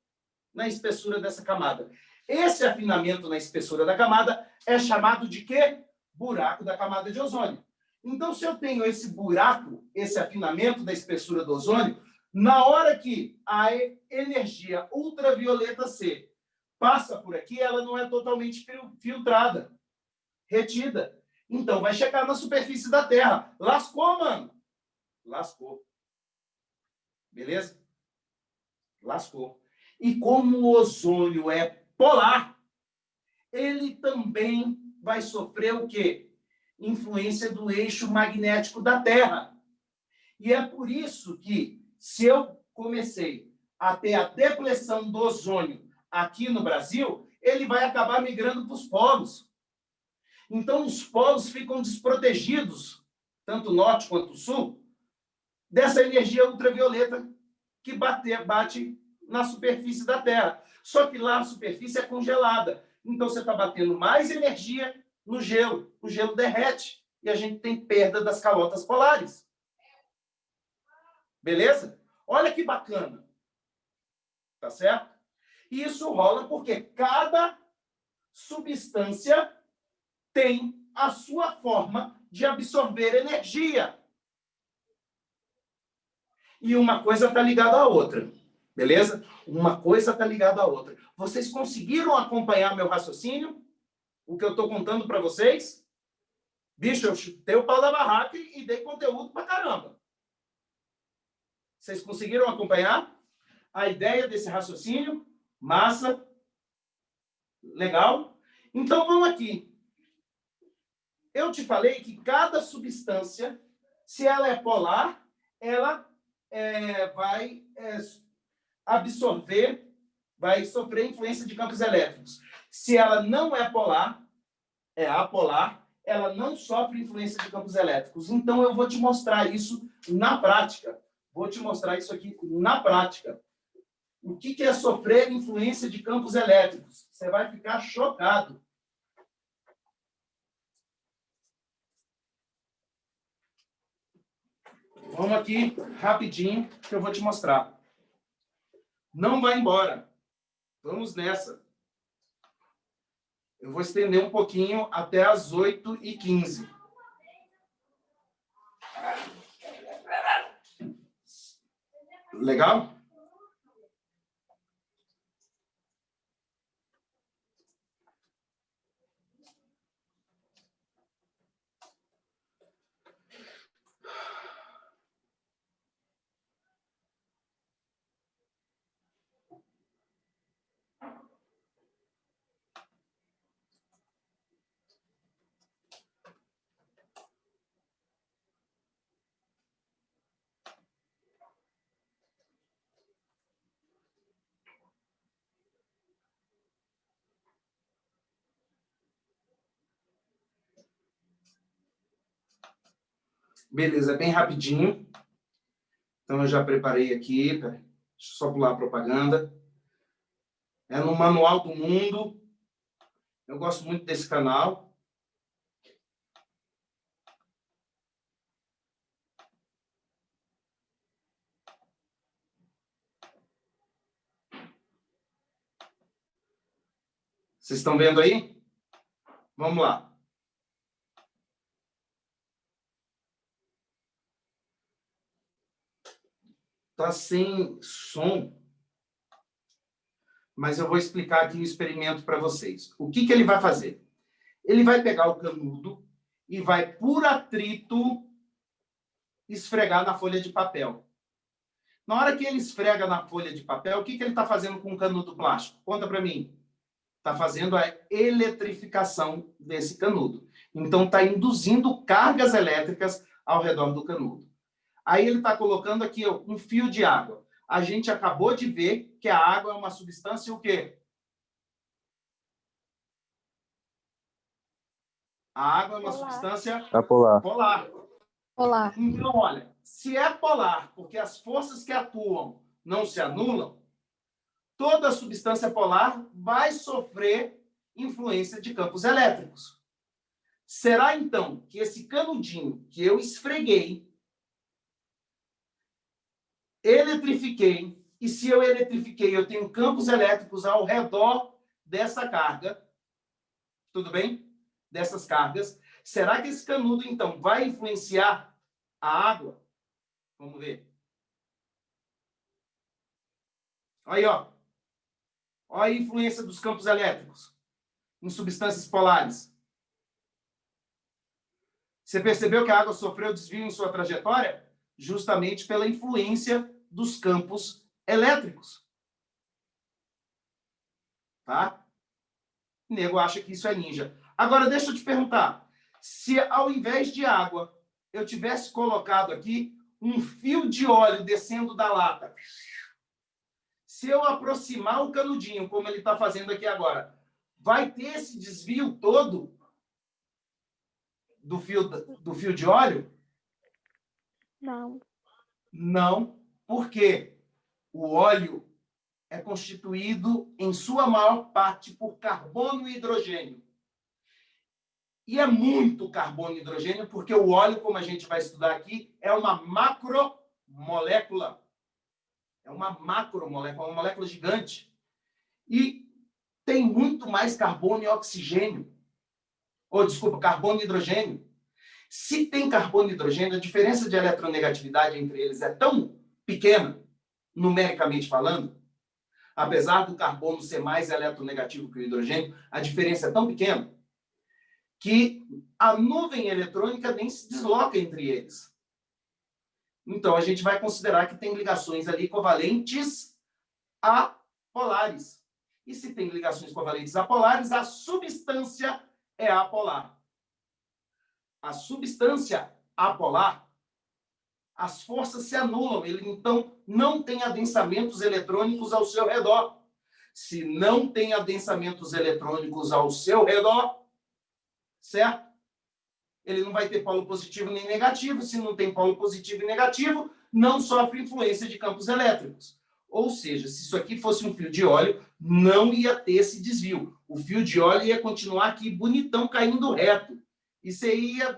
na espessura dessa camada. Esse afinamento na espessura da camada é chamado de quê? Buraco da camada de ozônio. Então, se eu tenho esse buraco, esse afinamento da espessura do ozônio, na hora que a energia ultravioleta C passa por aqui, ela não é totalmente filtrada, retida. Então, vai chegar na superfície da Terra. Lascou, mano. Lascou. Beleza? Lascou. E como o ozônio é polar, ele também vai sofrer o quê? Influência do eixo magnético da Terra. E é por isso que, se eu comecei a ter a depleção do ozônio aqui no Brasil, ele vai acabar migrando para os polos. Então, os polos ficam desprotegidos, tanto o norte quanto o sul, dessa energia ultravioleta que bate na superfície da Terra. Só que lá a superfície é congelada. Então, você está batendo mais energia no gelo. O gelo derrete e a gente tem perda das calotas polares. Beleza? Olha que bacana. Tá certo? E isso rola porque cada substância tem a sua forma de absorver energia. E uma coisa está ligada à outra. Beleza? Uma coisa está ligada à outra. Vocês conseguiram acompanhar meu raciocínio? O que eu estou contando para vocês? Bicho, eu chutei o pau da barraca e dei conteúdo para caramba. Vocês conseguiram acompanhar a ideia desse raciocínio? Massa. Legal? Então, vamos aqui. Eu te falei que cada substância, se ela é polar, ela vai absorver, vai sofrer influência de campos elétricos. Se ela não é polar, é apolar, ela não sofre influência de campos elétricos. Então, eu vou te mostrar isso na prática. Vou te mostrar isso aqui na prática. O que é sofrer influência de campos elétricos? Você vai ficar chocado. Vamos aqui, rapidinho, que eu vou te mostrar. Não vai embora. Vamos nessa. Eu vou estender um pouquinho até as 8h15. Legal? Beleza, bem rapidinho. Então, eu já preparei aqui. Deixa eu só pular a propaganda. É no Manual do Mundo. Eu gosto muito desse canal. Vocês estão vendo aí? Vamos lá. Tá sem som, mas eu vou explicar aqui o experimento para vocês. O que ele vai fazer? Ele vai pegar o canudo e vai, por atrito, esfregar na folha de papel. Na hora que ele esfrega na folha de papel, o que ele está fazendo com o canudo plástico? Conta para mim. Está fazendo a eletrificação desse canudo. Então, está induzindo cargas elétricas ao redor do canudo. Aí ele está colocando aqui um fio de água. A gente acabou de ver que a água é uma substância o quê? A água é uma substância polar. Polar. Então, olha, se é polar, porque as forças que atuam não se anulam, toda substância polar vai sofrer influência de campos elétricos. Será, então, que esse canudinho que eu esfreguei, eletrifiquei, e se eu eletrifiquei, eu tenho campos elétricos ao redor dessa carga, tudo bem? Dessas cargas. Será que esse canudo, então, vai influenciar a água? Vamos ver. Aí, ó. Olha a influência dos campos elétricos em substâncias polares. Você percebeu que a água sofreu desvio em sua trajetória? Justamente pela influência dos campos elétricos. Tá? O nego acha que isso é ninja. Agora, deixa eu te perguntar. Se ao invés de água, eu tivesse colocado aqui um fio de óleo descendo da lata, se eu aproximar o canudinho, como ele está fazendo aqui agora, vai ter esse desvio todo do fio de óleo? Não. Não, porque o óleo é constituído, em sua maior parte, por carbono e hidrogênio. E é muito carbono e hidrogênio, porque o óleo, como a gente vai estudar aqui, é uma macromolécula. É uma macromolécula, uma molécula gigante. E tem muito mais carbono e oxigênio. Ou, desculpa, carbono e hidrogênio. Se tem carbono e hidrogênio, a diferença de eletronegatividade entre eles é tão pequena, numericamente falando, apesar do carbono ser mais eletronegativo que o hidrogênio, a diferença é tão pequena que a nuvem eletrônica nem se desloca entre eles. Então, a gente vai considerar que tem ligações ali covalentes apolares. E se tem ligações covalentes apolares, a substância é apolar. A substância apolar, as forças se anulam. Ele, então, não tem adensamentos eletrônicos ao seu redor. Se não tem adensamentos eletrônicos ao seu redor, certo? Ele não vai ter polo positivo nem negativo. Se não tem polo positivo e negativo, não sofre influência de campos elétricos. Ou seja, se isso aqui fosse um fio de óleo, não ia ter esse desvio. O fio de óleo ia continuar aqui bonitão, caindo reto. E você ia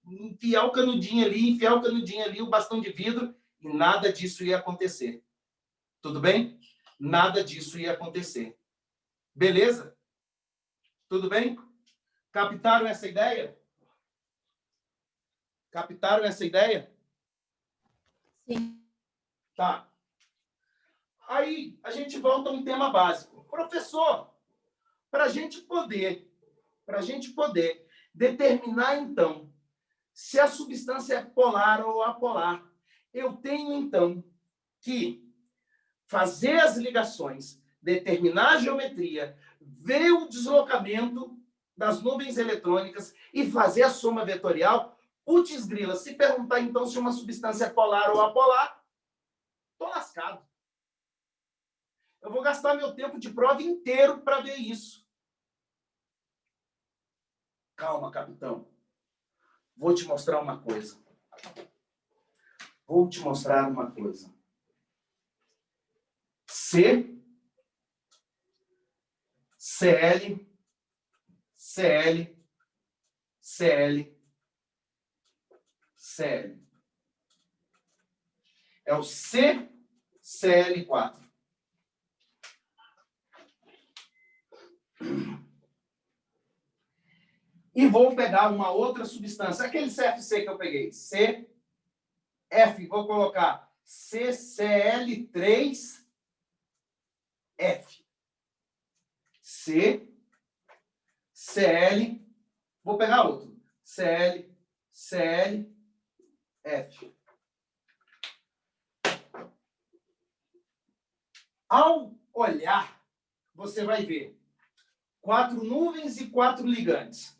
enfiar o canudinho ali, o bastão de vidro, e nada disso ia acontecer. Tudo bem? Nada disso ia acontecer. Beleza? Tudo bem? Captaram essa ideia? Captaram essa ideia? Sim. Tá. Aí, a gente volta a um tema básico. Professor, para a gente poder determinar, então, se a substância é polar ou apolar, eu tenho, então, que fazer as ligações, determinar a geometria, ver o deslocamento das nuvens eletrônicas e fazer a soma vetorial. Putz grila, se perguntar, então, se uma substância é polar ou apolar, estou lascado. Eu vou gastar meu tempo de prova inteiro para ver isso. Calma, capitão. Vou te mostrar uma coisa. C, Cl, Cl, Cl, Cl. É o CCl4. E vou pegar uma outra substância. Aquele CFC que eu peguei. CF, vou colocar CCl3F. CCl, vou pegar outro. CLF. Ao olhar, você vai ver 4 nuvens e 4 ligantes.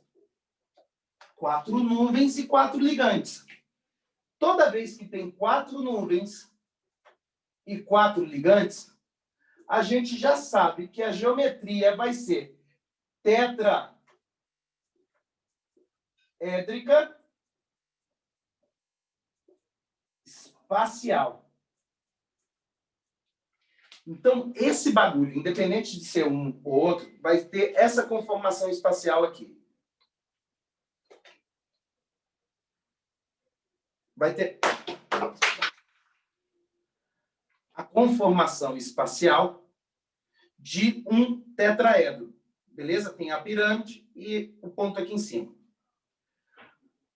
4 nuvens e 4 ligantes. Toda vez que tem 4 nuvens e 4 ligantes, a gente já sabe que a geometria vai ser tetraédrica espacial. Então, esse bagulho, independente de ser um ou outro, vai ter essa conformação espacial aqui. Vai ter a conformação espacial de um tetraedro. Beleza? Tem a pirâmide e o ponto aqui em cima.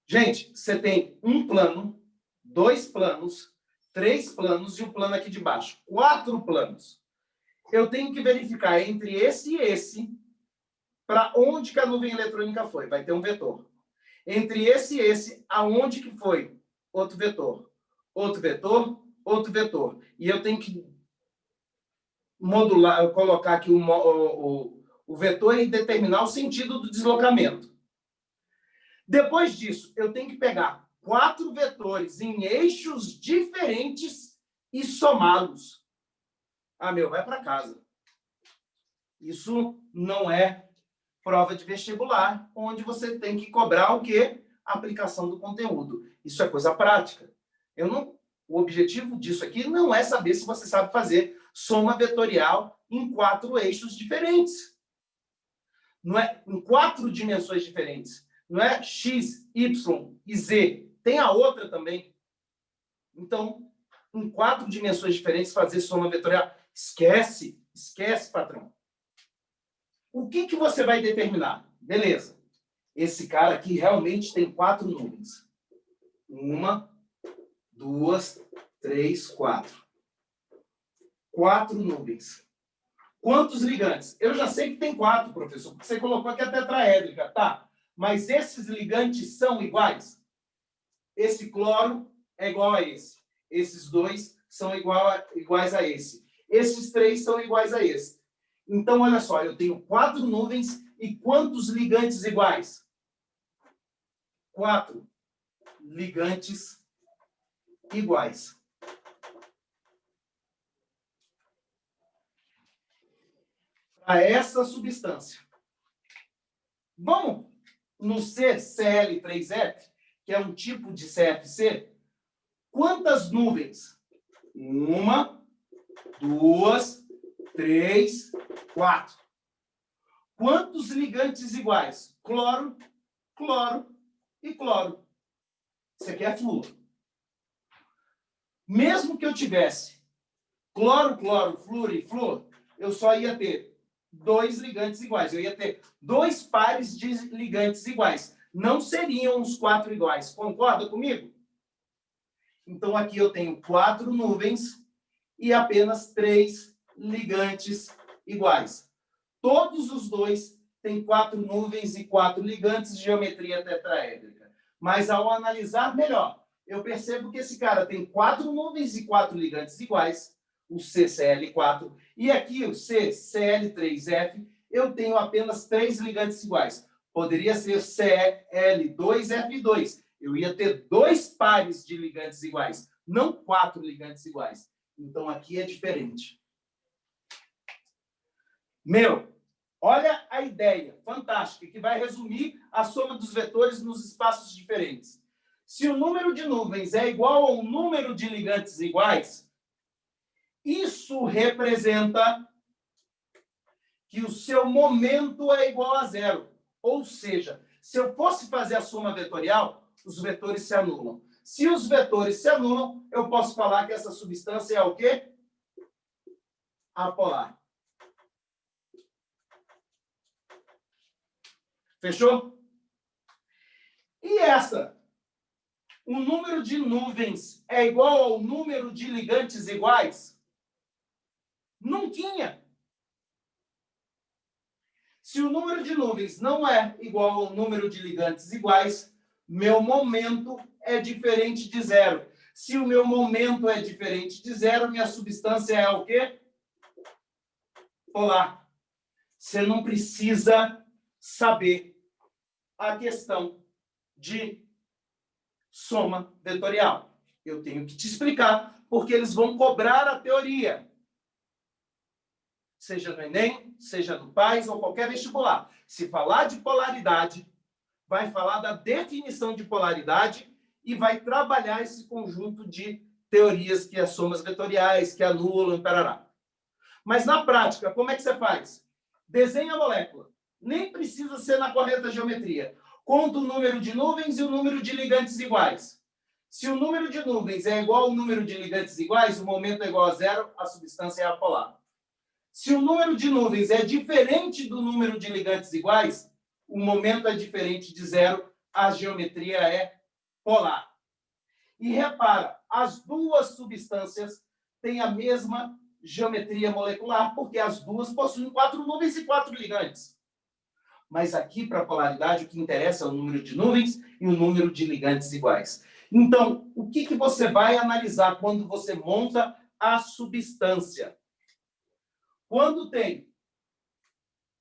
Gente, você tem um plano, 2 planos, 3 planos e o plano aqui de baixo. 4 planos. Eu tenho que verificar entre esse e esse para onde que a nuvem eletrônica foi. Vai ter um vetor. Entre esse e esse, aonde que foi? Outro vetor. Outro vetor, outro vetor. E eu tenho que modular, colocar aqui o vetor e determinar o sentido do deslocamento. Depois disso, eu tenho que pegar 4 vetores em eixos diferentes e somá-los. Ah, meu, vai para casa. Isso não é prova de vestibular, onde você tem que cobrar o quê? A aplicação do conteúdo. Isso é coisa prática. O objetivo disso aqui não é saber se você sabe fazer soma vetorial em 4 eixos diferentes. Não é em 4 dimensões diferentes. Não é x, y e z. Tem a outra também. Então, em 4 dimensões diferentes, fazer soma vetorial. Esquece, patrão. O que você vai determinar? Beleza. Esse cara aqui realmente tem 4 nuvens. 1, 2, 3, 4. 4 nuvens. Quantos ligantes? Eu já sei que tem 4, professor, porque você colocou aqui a tetraédrica, tá? Mas esses ligantes são iguais? Esse cloro é igual a esse. Esses 2 são iguais a esse. Esses 3 são iguais a esse. Então, olha só, eu tenho 4 nuvens e quantos ligantes iguais? 4 ligantes iguais. Para essa substância. Vamos no CCl3F, que é um tipo de CFC. Quantas nuvens? 1, 2, 3, 4. Quantos ligantes iguais? Cloro, cloro e cloro. Isso aqui é flúor. Mesmo que eu tivesse cloro, cloro, flúor e flúor, eu só ia ter 2 ligantes iguais. Eu ia ter 2 pares de ligantes iguais. Não seriam os 4 iguais. Concorda comigo? Então, aqui eu tenho 4 nuvens e apenas 3 ligantes iguais. Todos os dois têm 4 nuvens e 4 ligantes de geometria tetraédrica. Mas, ao analisar melhor, eu percebo que esse cara tem 4 nuvens e 4 ligantes iguais, o CCl4, e aqui o CCl3F, eu tenho apenas 3 ligantes iguais. Poderia ser Cl2F2. Eu ia ter 2 pares de ligantes iguais, não 4 ligantes iguais. Então, aqui é diferente. Meu, olha a ideia fantástica, que vai resumir a soma dos vetores nos espaços diferentes. Se o número de nuvens é igual ao número de ligantes iguais, isso representa que o seu momento é igual a 0. Ou seja, se eu fosse fazer a soma vetorial, os vetores se anulam. Se os vetores se anulam, eu posso falar que essa substância é o quê? Apolar. Fechou? E essa? O número de nuvens é igual ao número de ligantes iguais? Nunquinha. Se o número de nuvens não é igual ao número de ligantes iguais, meu momento é diferente de 0. Se o meu momento é diferente de 0, minha substância é o quê? Polar. Você não precisa saber a questão de soma vetorial. Eu tenho que te explicar, porque eles vão cobrar a teoria. Seja no Enem, seja no PAS ou qualquer vestibular. Se falar de polaridade, vai falar da definição de polaridade e vai trabalhar esse conjunto de teorias que as somas vetoriais, que anulam, tarará. Mas na prática, como é que você faz? Desenha a molécula. Nem precisa ser na correta geometria. Conta o número de nuvens e o número de ligantes iguais. Se o número de nuvens é igual ao número de ligantes iguais, o momento é igual a 0, a substância é apolar. Se o número de nuvens é diferente do número de ligantes iguais, o momento é diferente de 0, a geometria é polar. E repara, as duas substâncias têm a mesma geometria molecular, porque as duas possuem 4 nuvens e 4 ligantes. Mas aqui, para a polaridade, o que interessa é o número de nuvens e o número de ligantes iguais. Então, o que você vai analisar quando você monta a substância? Quando tem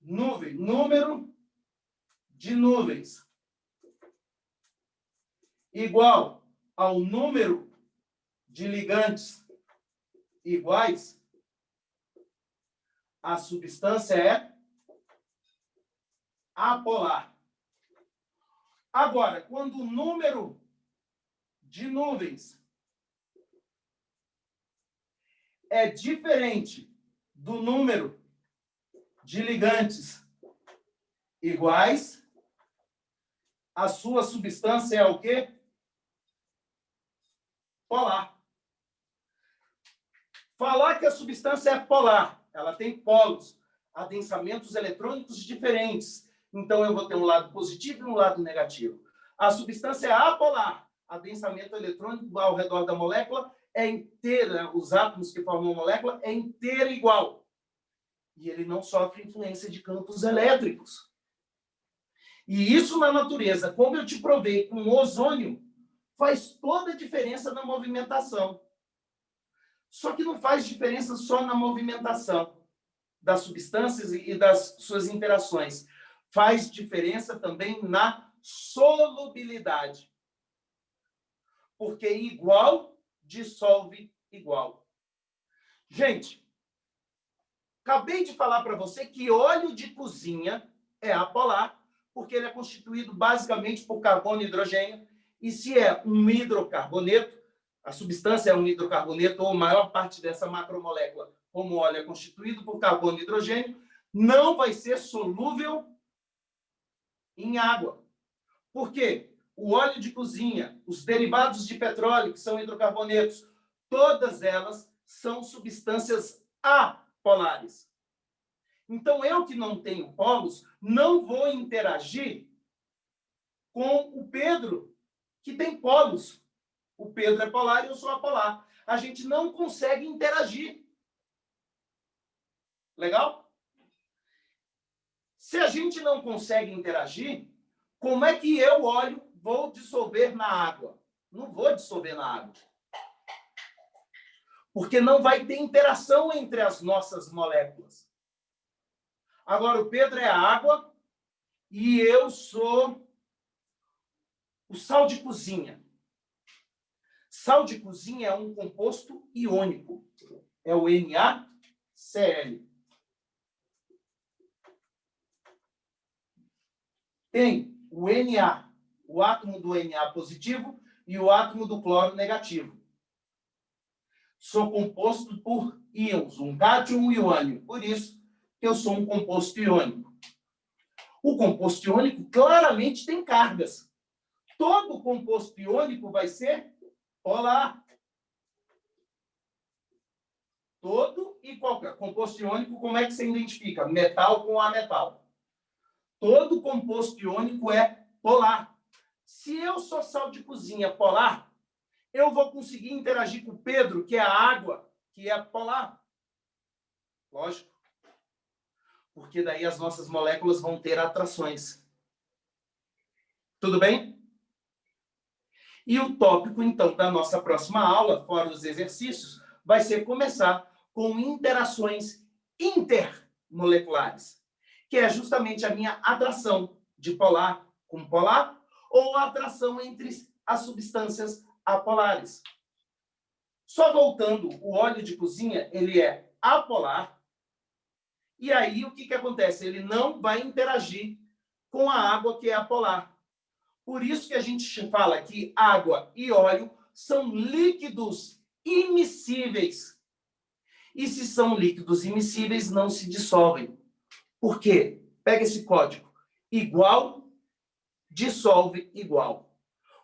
número de nuvens igual ao número de ligantes iguais, a substância é apolar. Agora, quando o número de nuvens é diferente do número de ligantes iguais, a sua substância é o quê? Polar. Falar que a substância é polar, ela tem polos, adensamentos eletrônicos diferentes. Então, eu vou ter um lado positivo e um lado negativo. A substância é apolar. Adensamento eletrônico ao redor da molécula é inteira, os átomos que formam a molécula é inteira igual. E ele não sofre influência de campos elétricos. E isso na natureza, como eu te provei com o ozônio, faz toda a diferença na movimentação. Só que não faz diferença só na movimentação das substâncias e das suas interações. Faz diferença também na solubilidade. Porque igual dissolve igual. Gente, acabei de falar para você que óleo de cozinha é apolar, porque ele é constituído basicamente por carbono e hidrogênio. E se é um hidrocarboneto, a substância é um hidrocarboneto, ou a maior parte dessa macromolécula, como óleo é constituído por carbono e hidrogênio, não vai ser solúvel em água. Por quê? O óleo de cozinha, os derivados de petróleo, que são hidrocarbonetos, todas elas são substâncias apolares. Então, eu que não tenho polos, não vou interagir com o Pedro, que tem polos. O Pedro é polar e eu sou apolar. A gente não consegue interagir. Legal? Se a gente não consegue interagir, como é que eu, óleo, vou dissolver na água? Não vou dissolver na água. Porque não vai ter interação entre as nossas moléculas. Agora, o Pedro é a água e eu sou o sal de cozinha. Sal de cozinha é um composto iônico. É o NaCl. Tem o Na, o átomo do Na positivo e o átomo do cloro negativo. Sou composto por íons, um cátion e um ânion. Por isso que eu sou um composto iônico. O composto iônico claramente tem cargas. Todo composto iônico vai ser polar. Todo e qualquer. Composto iônico, como é que você identifica? Metal com ametal. Todo composto iônico é polar. Se eu sou sal de cozinha polar, eu vou conseguir interagir com o Pedro, que é a água, que é polar. Lógico. Porque daí as nossas moléculas vão ter atrações. Tudo bem? E o tópico, então, da nossa próxima aula, fora os exercícios, vai ser começar com interações intermoleculares, que é justamente a minha atração de polar com polar ou a atração entre as substâncias apolares. Só voltando, o óleo de cozinha, ele é apolar. E aí, o que acontece? Ele não vai interagir com a água, que é apolar. Por isso que a gente fala que água e óleo são líquidos imissíveis. E se são líquidos imissíveis, não se dissolvem. Por quê? Pega esse código. Igual, dissolve igual.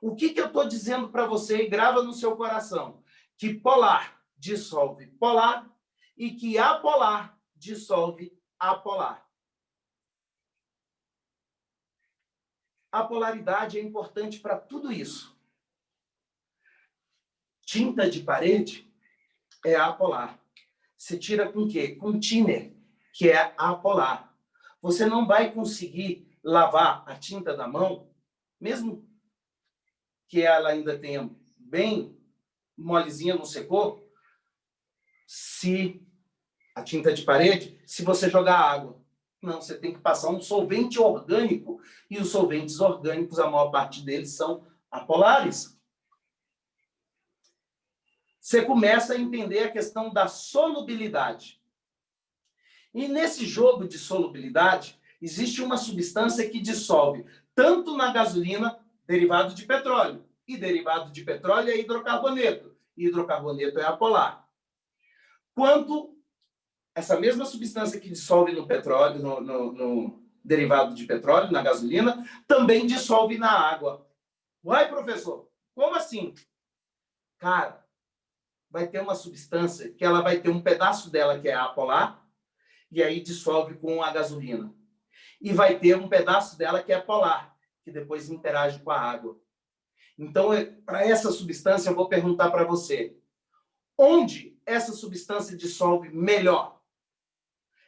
O que eu estou dizendo para você e grava no seu coração? Que polar dissolve polar e que apolar dissolve apolar. A polaridade é importante para tudo isso. Tinta de parede é apolar. Você tira com o quê? Com thinner, que é apolar. Você não vai conseguir lavar a tinta da mão, mesmo que ela ainda tenha bem molezinha, não secou, se a tinta de parede, se você jogar água. Não, você tem que passar um solvente orgânico, e os solventes orgânicos, a maior parte deles são apolares. Você começa a entender a questão da solubilidade. E nesse jogo de solubilidade, existe uma substância que dissolve tanto na gasolina, derivado de petróleo, e derivado de petróleo é hidrocarboneto. Hidrocarboneto é apolar. Quanto essa mesma substância que dissolve no petróleo, no derivado de petróleo, na gasolina, também dissolve na água. Uai, professor, como assim? Cara, vai ter uma substância que ela vai ter um pedaço dela que é apolar, e aí dissolve com a gasolina. E vai ter um pedaço dela que é polar, que depois interage com a água. Então, para essa substância, eu vou perguntar para você, onde essa substância dissolve melhor?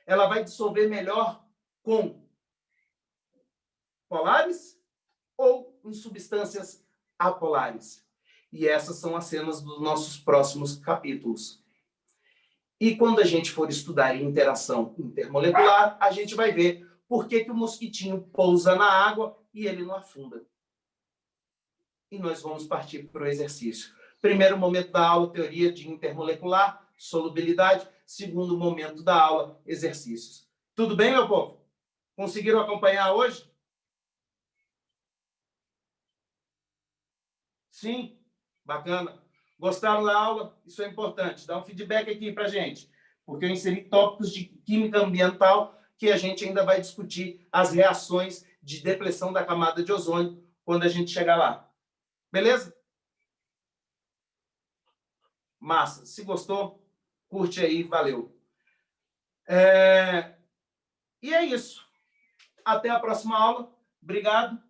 Ela vai dissolver melhor com polares ou em substâncias apolares? E essas são as cenas dos nossos próximos capítulos. E quando a gente for estudar interação intermolecular, a gente vai ver por que o mosquitinho pousa na água e ele não afunda. E nós vamos partir para o exercício. Primeiro momento da aula, teoria de intermolecular, solubilidade. Segundo momento da aula, exercícios. Tudo bem, meu povo? Conseguiram acompanhar hoje? Sim? Bacana. Gostaram da aula? Isso é importante. Dá um feedback aqui para a gente. Porque eu inseri tópicos de química ambiental que a gente ainda vai discutir as reações de depressão da camada de ozônio quando a gente chegar lá. Beleza? Massa. Se gostou, curte aí. Valeu. E é isso. Até a próxima aula. Obrigado.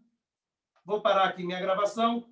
Vou parar aqui minha gravação.